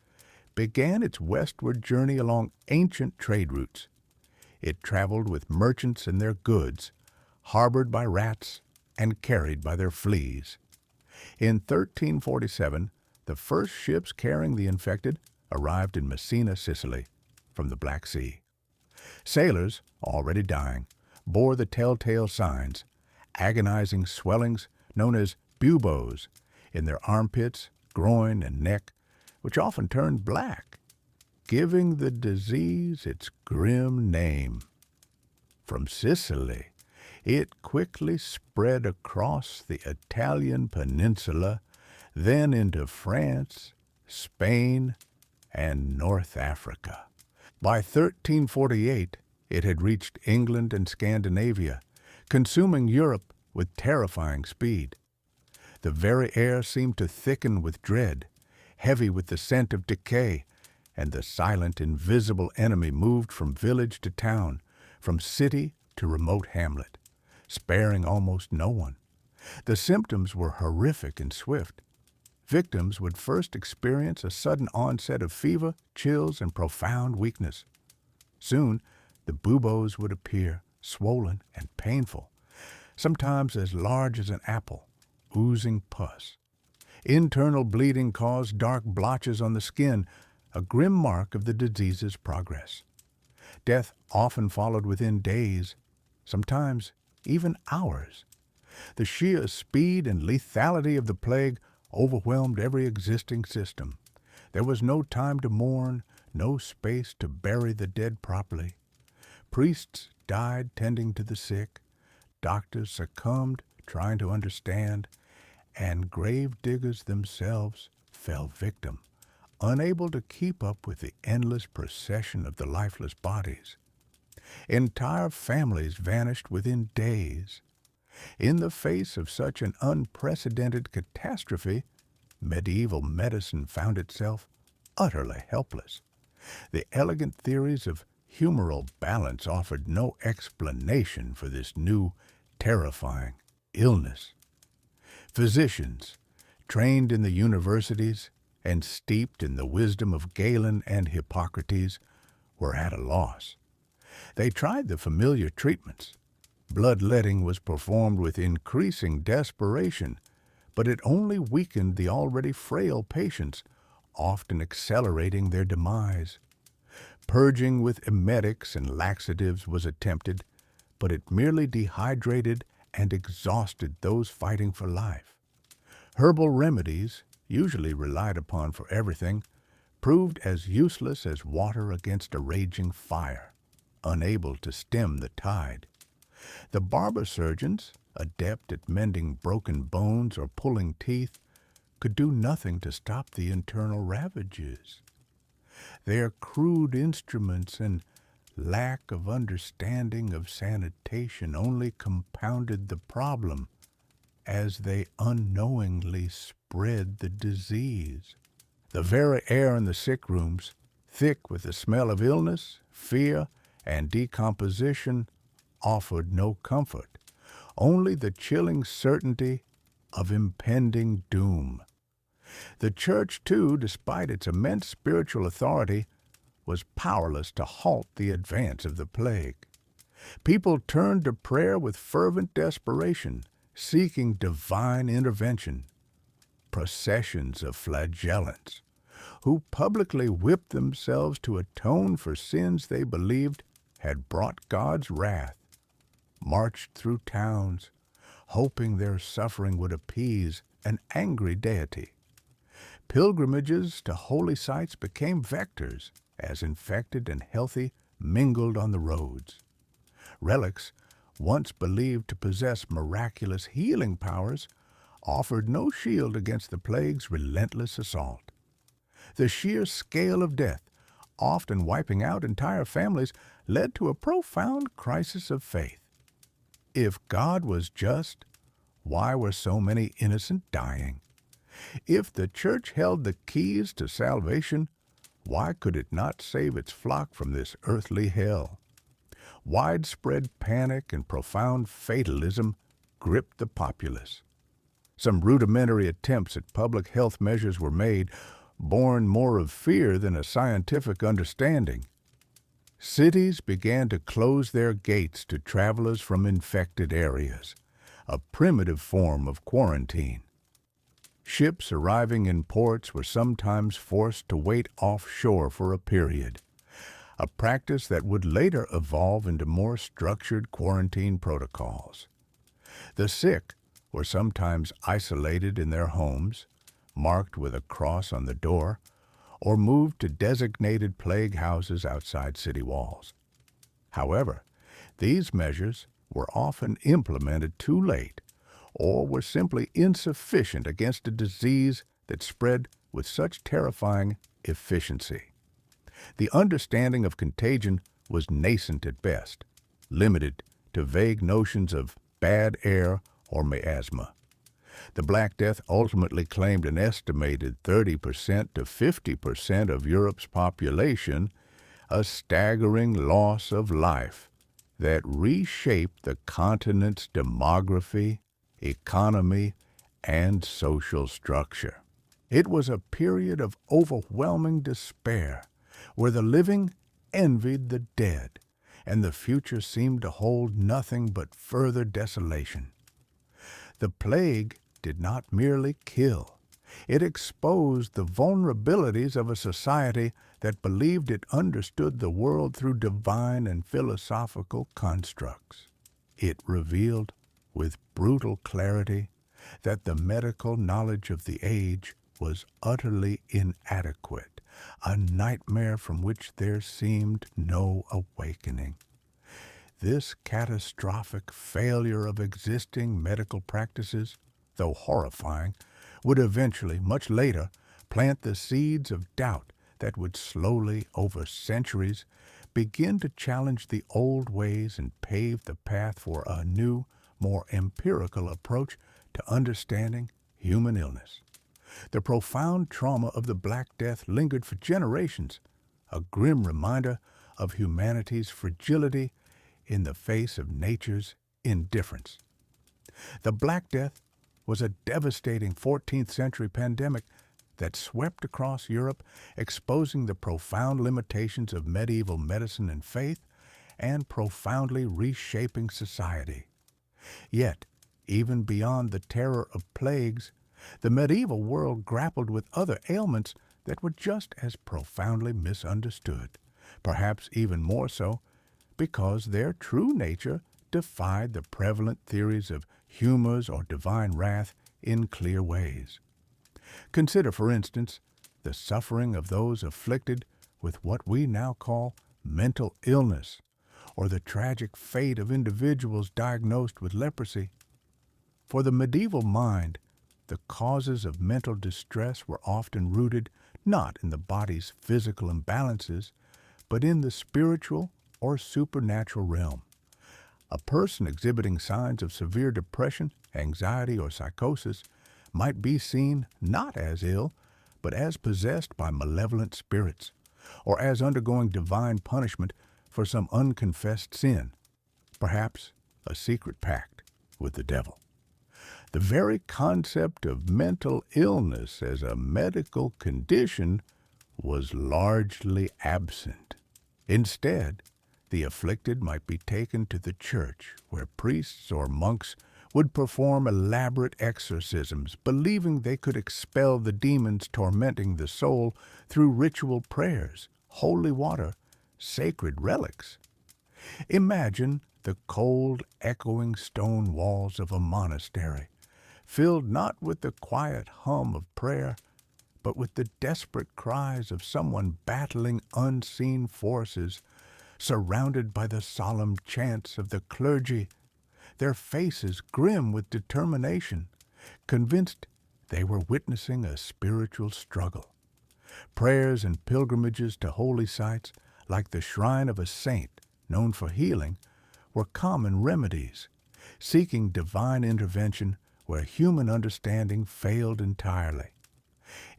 began its westward journey along ancient trade routes. It traveled with merchants and their goods, harbored by rats and carried by their fleas. In 1347, the first ships carrying the infected arrived in Messina, Sicily, from the Black Sea. Sailors, already dying, bore the telltale signs, agonizing swellings known as buboes in their armpits, groin, and neck, which often turned black, giving the disease its grim name. From Sicily, it quickly spread across the Italian peninsula, then into France, Spain, and North Africa. By 1348, it had reached England and Scandinavia, consuming Europe with terrifying speed. The very air seemed to thicken with dread, heavy with the scent of decay, and the silent, invisible enemy moved from village to town, from city to remote hamlet, sparing almost no one. The symptoms were horrific and swift. Victims would first experience a sudden onset of fever, chills, and profound weakness. Soon, the buboes would appear, swollen and painful, sometimes as large as an apple, oozing pus. Internal bleeding caused dark blotches on the skin, a grim mark of the disease's progress. Death often followed within days, sometimes even hours. The sheer speed and lethality of the plague overwhelmed every existing system. There was no time to mourn, no space to bury the dead properly. Priests died tending to the sick, doctors succumbed trying to understand, and grave diggers themselves fell victim, unable to keep up with the endless procession of the lifeless bodies. Entire families vanished within days. In the face of such an unprecedented catastrophe, medieval medicine found itself utterly helpless. The elegant theories of humoral balance offered no explanation for this new, terrifying illness. Physicians, trained in the universities and steeped in the wisdom of Galen and Hippocrates, were at a loss. They tried the familiar treatments. Bloodletting was performed with increasing desperation, but it only weakened the already frail patients, often accelerating their demise. Purging with emetics and laxatives was attempted, but it merely dehydrated and exhausted those fighting for life. Herbal remedies, usually relied upon for everything, proved as useless as water against a raging fire, unable to stem the tide. The barber-surgeons, adept at mending broken bones or pulling teeth, could do nothing to stop the internal ravages. Their crude instruments and lack of understanding of sanitation only compounded the problem as they unknowingly spread the disease. The very air in the sick rooms, thick with the smell of illness, fear, and decomposition, offered no comfort, only the chilling certainty of impending doom. The church, too, despite its immense spiritual authority, was powerless to halt the advance of the plague. People turned to prayer with fervent desperation, seeking divine intervention. Processions of flagellants, who publicly whipped themselves to atone for sins they believed had brought God's wrath, marched through towns, hoping their suffering would appease an angry deity. Pilgrimages to holy sites became vectors, as infected and healthy mingled on the roads. Relics, once believed to possess miraculous healing powers, offered no shield against the plague's relentless assault. The sheer scale of death, often wiping out entire families, led to a profound crisis of faith. If God was just, why were so many innocent dying? If the church held the keys to salvation, why could it not save its flock from this earthly hell? Widespread panic and profound fatalism gripped the populace. Some rudimentary attempts at public health measures were made, born more of fear than a scientific understanding. Cities began to close their gates to travelers from infected areas, a primitive form of quarantine. Ships arriving in ports were sometimes forced to wait offshore for a period, a practice that would later evolve into more structured quarantine protocols. The sick were sometimes isolated in their homes, marked with a cross on the door, or moved to designated plague houses outside city walls. However, these measures were often implemented too late, or were simply insufficient against a disease that spread with such terrifying efficiency. The understanding of contagion was nascent at best, limited to vague notions of bad air or miasma. The Black Death ultimately claimed an estimated 30% to 50% of Europe's population, a staggering loss of life that reshaped the continent's demography, economy, and social structure. It was a period of overwhelming despair, where the living envied the dead, and the future seemed to hold nothing but further desolation. The plague did not merely kill. It exposed the vulnerabilities of a society that believed it understood the world through divine and philosophical constructs. It revealed, with brutal clarity, that the medical knowledge of the age was utterly inadequate, a nightmare from which there seemed no awakening. This catastrophic failure of existing medical practices, though horrifying, would eventually, much later, plant the seeds of doubt that would slowly, over centuries, begin to challenge the old ways and pave the path for a new, more empirical approach to understanding human illness. The profound trauma of the Black Death lingered for generations, a grim reminder of humanity's fragility in the face of nature's indifference. The Black Death was a devastating 14th century pandemic that swept across Europe, exposing the profound limitations of medieval medicine and faith, and profoundly reshaping society. Yet, even beyond the terror of plagues, the medieval world grappled with other ailments that were just as profoundly misunderstood, perhaps even more so because their true nature defied the prevalent theories of humors or divine wrath in clear ways. Consider, for instance, the suffering of those afflicted with what we now call mental illness, or the tragic fate of individuals diagnosed with leprosy. For the medieval mind, the causes of mental distress were often rooted not in the body's physical imbalances, but in the spiritual or supernatural realm. A person exhibiting signs of severe depression, anxiety, or psychosis might be seen not as ill, but as possessed by malevolent spirits, or as undergoing divine punishment for some unconfessed sin, perhaps a secret pact with the devil. The very concept of mental illness as a medical condition was largely absent. Instead, the afflicted might be taken to the church, where priests or monks would perform elaborate exorcisms, believing they could expel the demons tormenting the soul through ritual prayers, holy water, sacred relics. Imagine the cold, echoing stone walls of a monastery, filled not with the quiet hum of prayer, but with the desperate cries of someone battling unseen forces, surrounded by the solemn chants of the clergy, their faces grim with determination, convinced they were witnessing a spiritual struggle. Prayers and pilgrimages to holy sites, like the shrine of a saint known for healing, were common remedies, seeking divine intervention where human understanding failed entirely.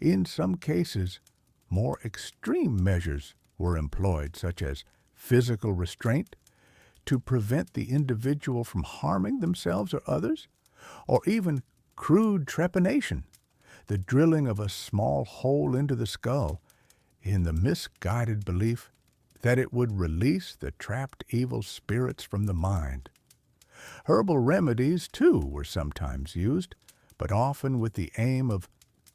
In some cases, more extreme measures were employed, such as physical restraint to prevent the individual from harming themselves or others, or even crude trepanation, the drilling of a small hole into the skull in the misguided belief that it would release the trapped evil spirits from the mind. Herbal remedies, too, were sometimes used, but often with the aim of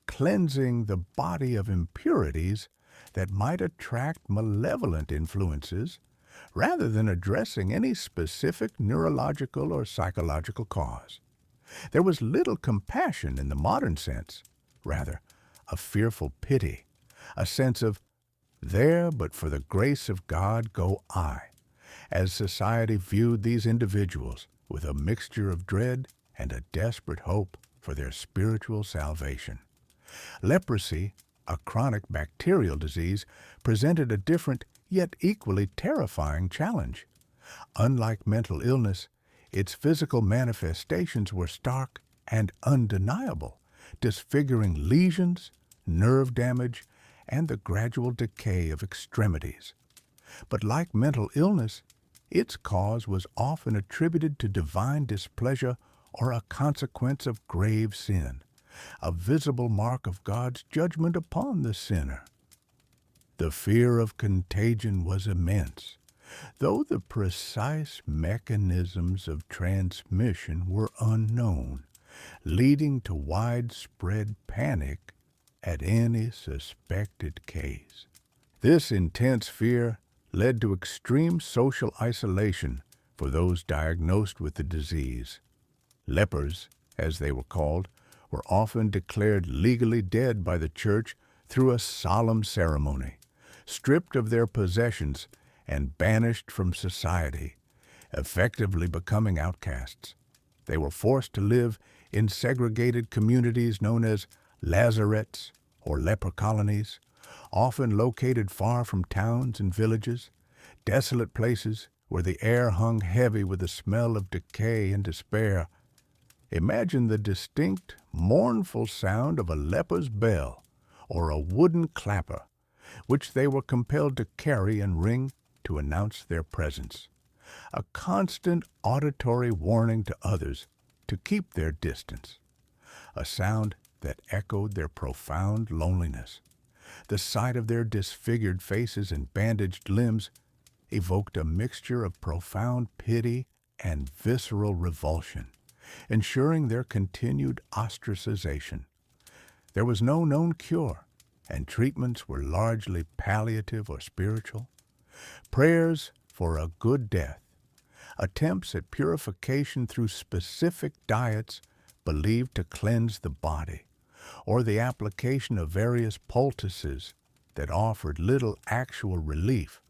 cleansing the body of impurities that might attract malevolent influences, rather than addressing any specific neurological or psychological cause. There was little compassion in the modern sense, rather a fearful pity, a sense of, there but for the grace of God go I, as society viewed these individuals with a mixture of dread and a desperate hope for their spiritual salvation. Leprosy, a chronic bacterial disease, presented a different yet equally terrifying challenge. Unlike mental illness, its physical manifestations were stark and undeniable, disfiguring lesions, nerve damage, and the gradual decay of extremities. But like mental illness, its cause was often attributed to divine displeasure or a consequence of grave sin, a visible mark of God's judgment upon the sinner. The fear of contagion was immense, though the precise mechanisms of transmission were unknown. leading to widespread panic at any suspected case. This intense fear led to extreme social isolation for those diagnosed with the disease. Lepers, as they were called, were often declared legally dead by the church through a solemn ceremony, stripped of their possessions and banished from society, effectively becoming outcasts. They were forced to live in segregated communities known as lazarets or leper colonies, often located far from towns and villages, desolate places where the air hung heavy with the smell of decay and despair. Imagine the distinct, mournful sound of a leper's bell or a wooden clapper, which they were compelled to carry and ring to announce their presence, a constant auditory warning to others to keep their distance, a sound that echoed their profound loneliness. The sight of their disfigured faces and bandaged limbs evoked a mixture of profound pity and visceral revulsion, ensuring their continued ostracization. There was no known cure, and treatments were largely palliative or spiritual. Prayers for a good death, attempts at purification through specific diets believed to cleanse the body, or the application of various poultices that offered little actual relief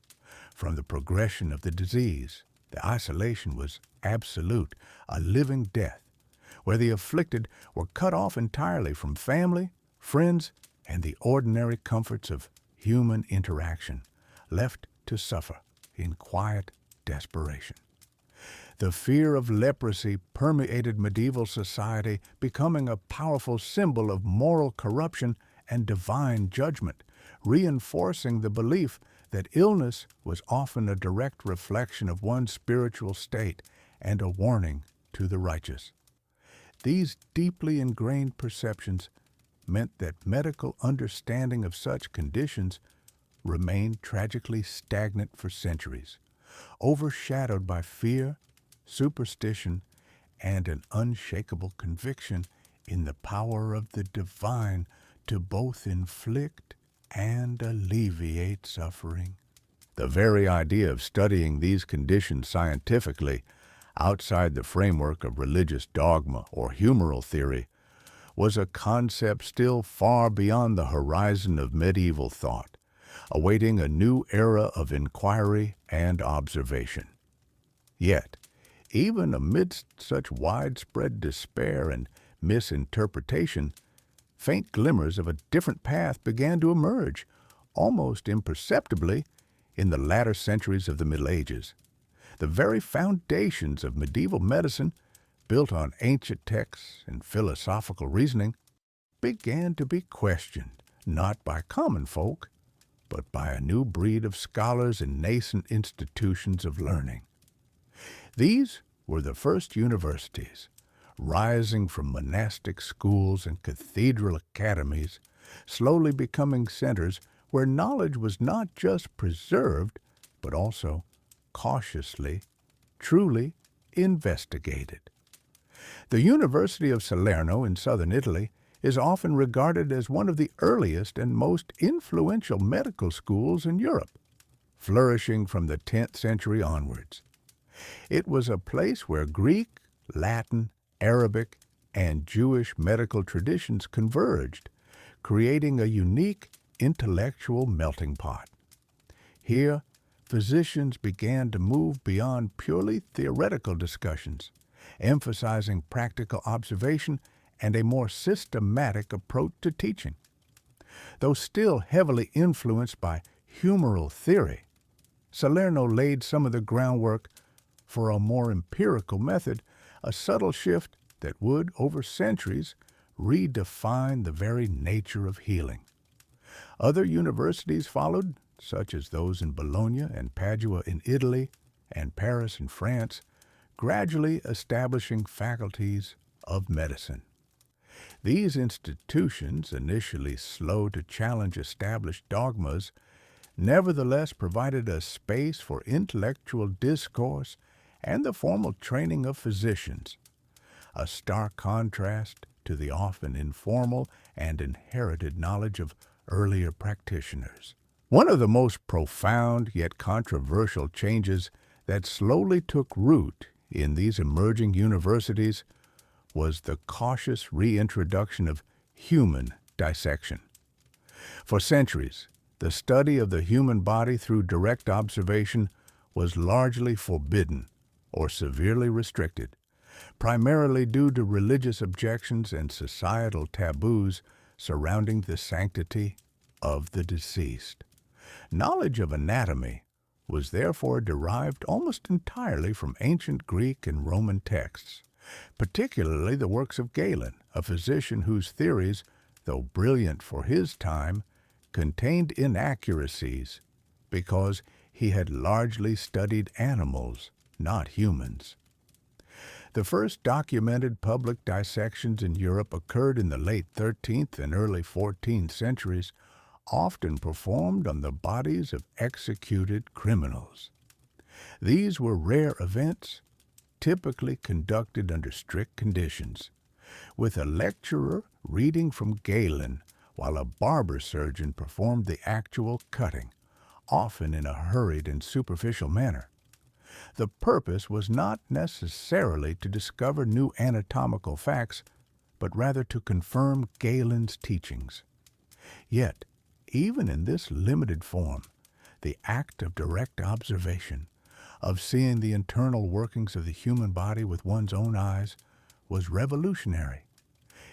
from the progression of the disease. The isolation was absolute, a living death, where the afflicted were cut off entirely from family, friends, and the ordinary comforts of human interaction, left to suffer in quiet desperation. The fear of leprosy permeated medieval society, becoming a powerful symbol of moral corruption and divine judgment, reinforcing the belief that illness was often a direct reflection of one's spiritual state and a warning to the righteous. These deeply ingrained perceptions meant that medical understanding of such conditions remained tragically stagnant for centuries, overshadowed by fear, superstition, and an unshakable conviction in the power of the divine to both inflict and alleviate suffering. The very idea of studying these conditions scientifically, outside the framework of religious dogma or humoral theory, was a concept still far beyond the horizon of medieval thought, awaiting a new era of inquiry and observation. Yet, even amidst such widespread despair and misinterpretation, faint glimmers of a different path began to emerge, almost imperceptibly, in the latter centuries of the Middle Ages. The very foundations of medieval medicine, built on ancient texts and philosophical reasoning, began to be questioned, not by common folk, but by a new breed of scholars and nascent institutions of learning. These were the first universities, rising from monastic schools and cathedral academies, slowly becoming centers where knowledge was not just preserved, but also cautiously, truly investigated. The University of Salerno in southern Italy is often regarded as one of the earliest and most influential medical schools in Europe, flourishing from the 10th century onwards. It was a place where Greek, Latin, Arabic, and Jewish medical traditions converged, creating a unique intellectual melting pot. Here, physicians began to move beyond purely theoretical discussions, emphasizing practical observation and a more systematic approach to teaching. Though still heavily influenced by humoral theory, Salerno laid some of the groundwork for a more empirical method, a subtle shift that would, over centuries, redefine the very nature of healing. Other universities followed, such as those in Bologna and Padua in Italy and Paris in France, gradually establishing faculties of medicine. These institutions, initially slow to challenge established dogmas, nevertheless provided a space for intellectual discourse and the formal training of physicians, a stark contrast to the often informal and inherited knowledge of earlier practitioners. One of the most profound yet controversial changes that slowly took root in these emerging universities was the cautious reintroduction of human dissection. For centuries, the study of the human body through direct observation was largely forbidden or severely restricted, primarily due to religious objections and societal taboos surrounding the sanctity of the deceased. Knowledge of anatomy was therefore derived almost entirely from ancient Greek and Roman texts, particularly the works of Galen, a physician whose theories, though brilliant for his time, contained inaccuracies because he had largely studied animals, not humans. The first documented public dissections in Europe occurred in the late 13th and early 14th centuries, often performed on the bodies of executed criminals. These were rare events, typically conducted under strict conditions, with a lecturer reading from Galen while a barber-surgeon performed the actual cutting, often in a hurried and superficial manner. The purpose was not necessarily to discover new anatomical facts, but rather to confirm Galen's teachings. Yet, even in this limited form, the act of direct observation, of seeing the internal workings of the human body with one's own eyes, was revolutionary.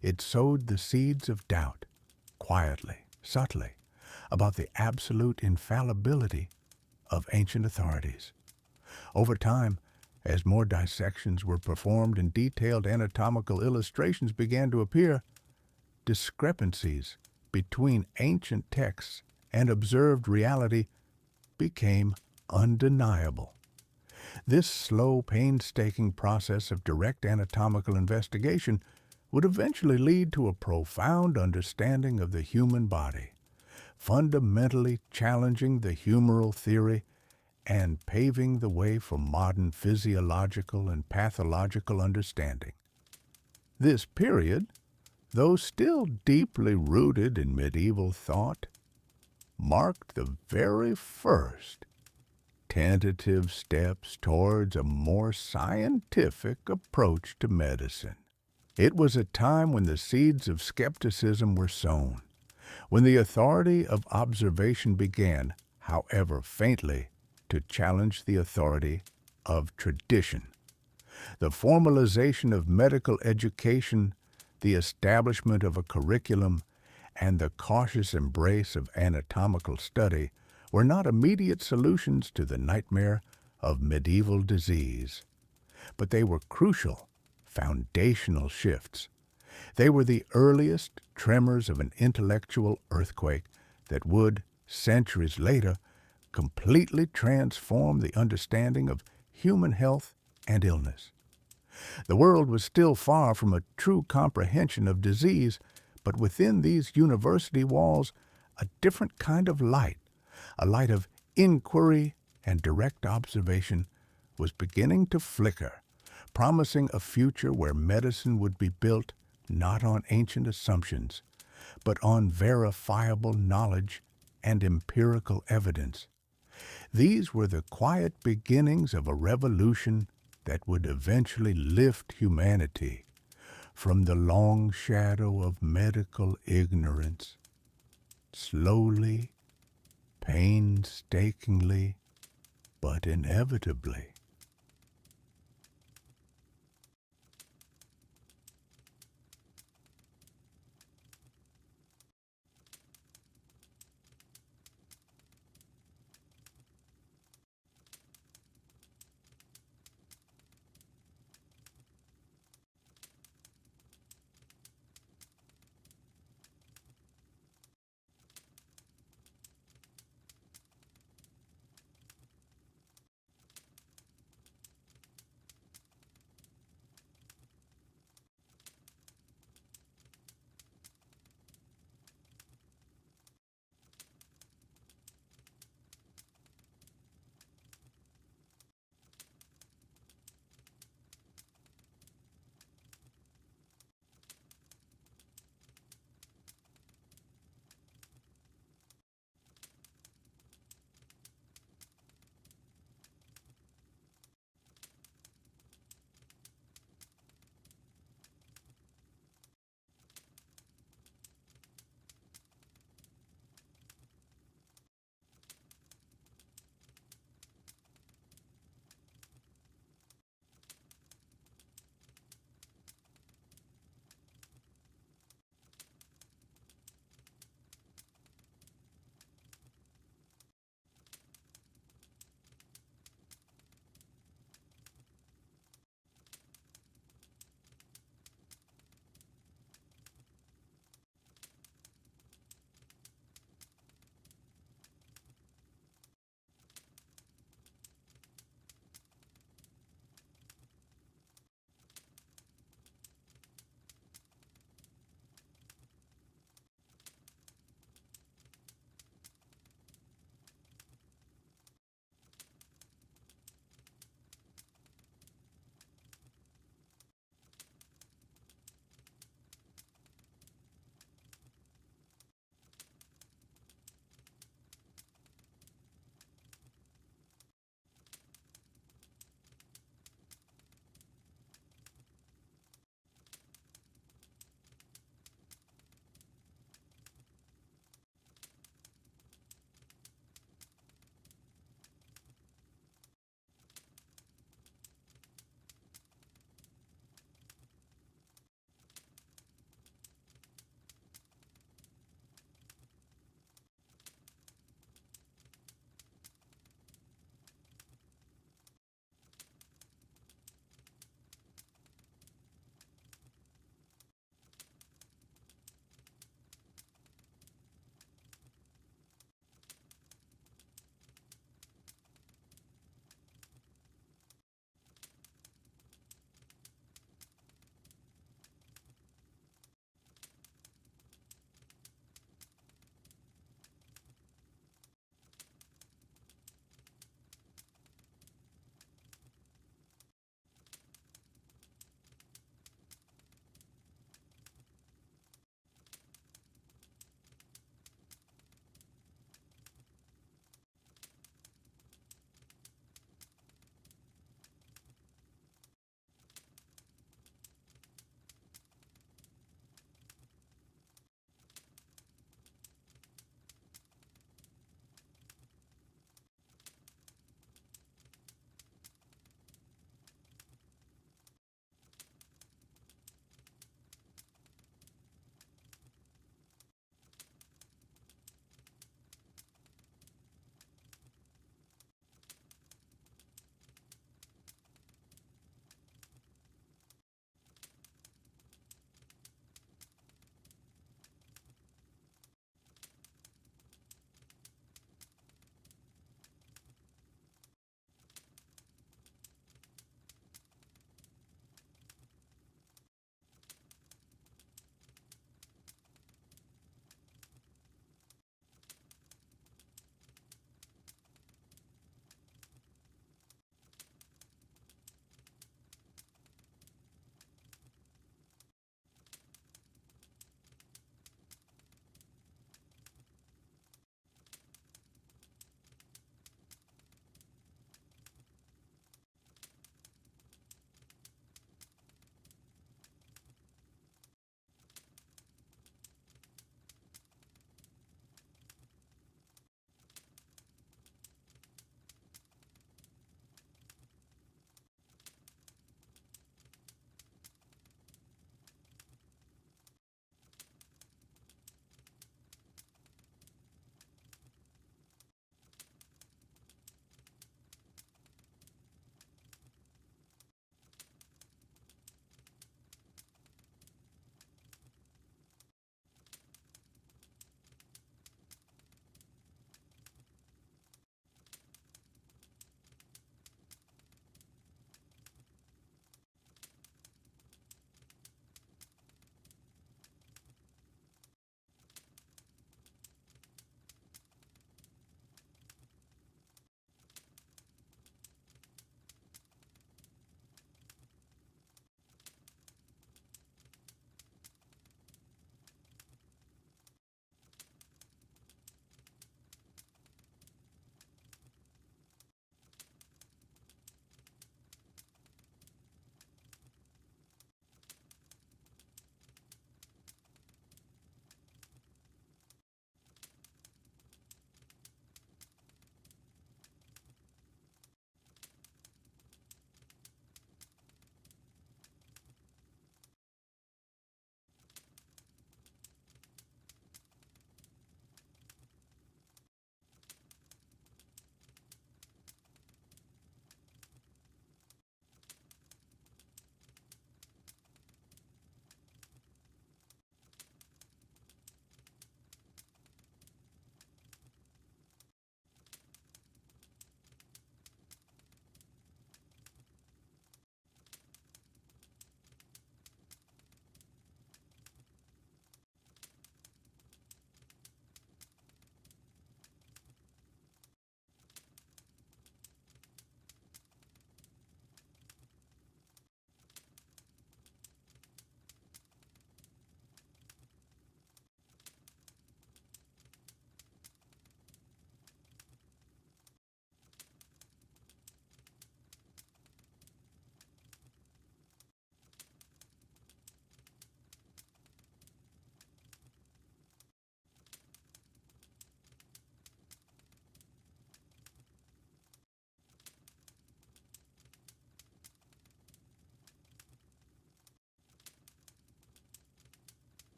It sowed the seeds of doubt, quietly, subtly, about the absolute infallibility of ancient authorities. Over time, as more dissections were performed and detailed anatomical illustrations began to appear, discrepancies between ancient texts and observed reality became undeniable. This slow, painstaking process of direct anatomical investigation would eventually lead to a profound understanding of the human body, fundamentally challenging the humoral theory and paving the way for modern physiological and pathological understanding. This period, though still deeply rooted in medieval thought, marked the very first tentative steps towards a more scientific approach to medicine. It was a time when the seeds of skepticism were sown, when the authority of observation began, however faintly, to challenge the authority of tradition. The formalization of medical education, the establishment of a curriculum, and the cautious embrace of anatomical study were not immediate solutions to the nightmare of medieval disease, but they were crucial, foundational shifts. They were the earliest tremors of an intellectual earthquake that would, centuries later, completely transform the understanding of human health and illness. The world was still far from a true comprehension of disease, but within these university walls, a different kind of light, a light of inquiry and direct observation, was beginning to flicker, promising a future where medicine would be built not on ancient assumptions, but on verifiable knowledge and empirical evidence. These were the quiet beginnings of a revolution that would eventually lift humanity from the long shadow of medical ignorance, slowly, painstakingly, but inevitably.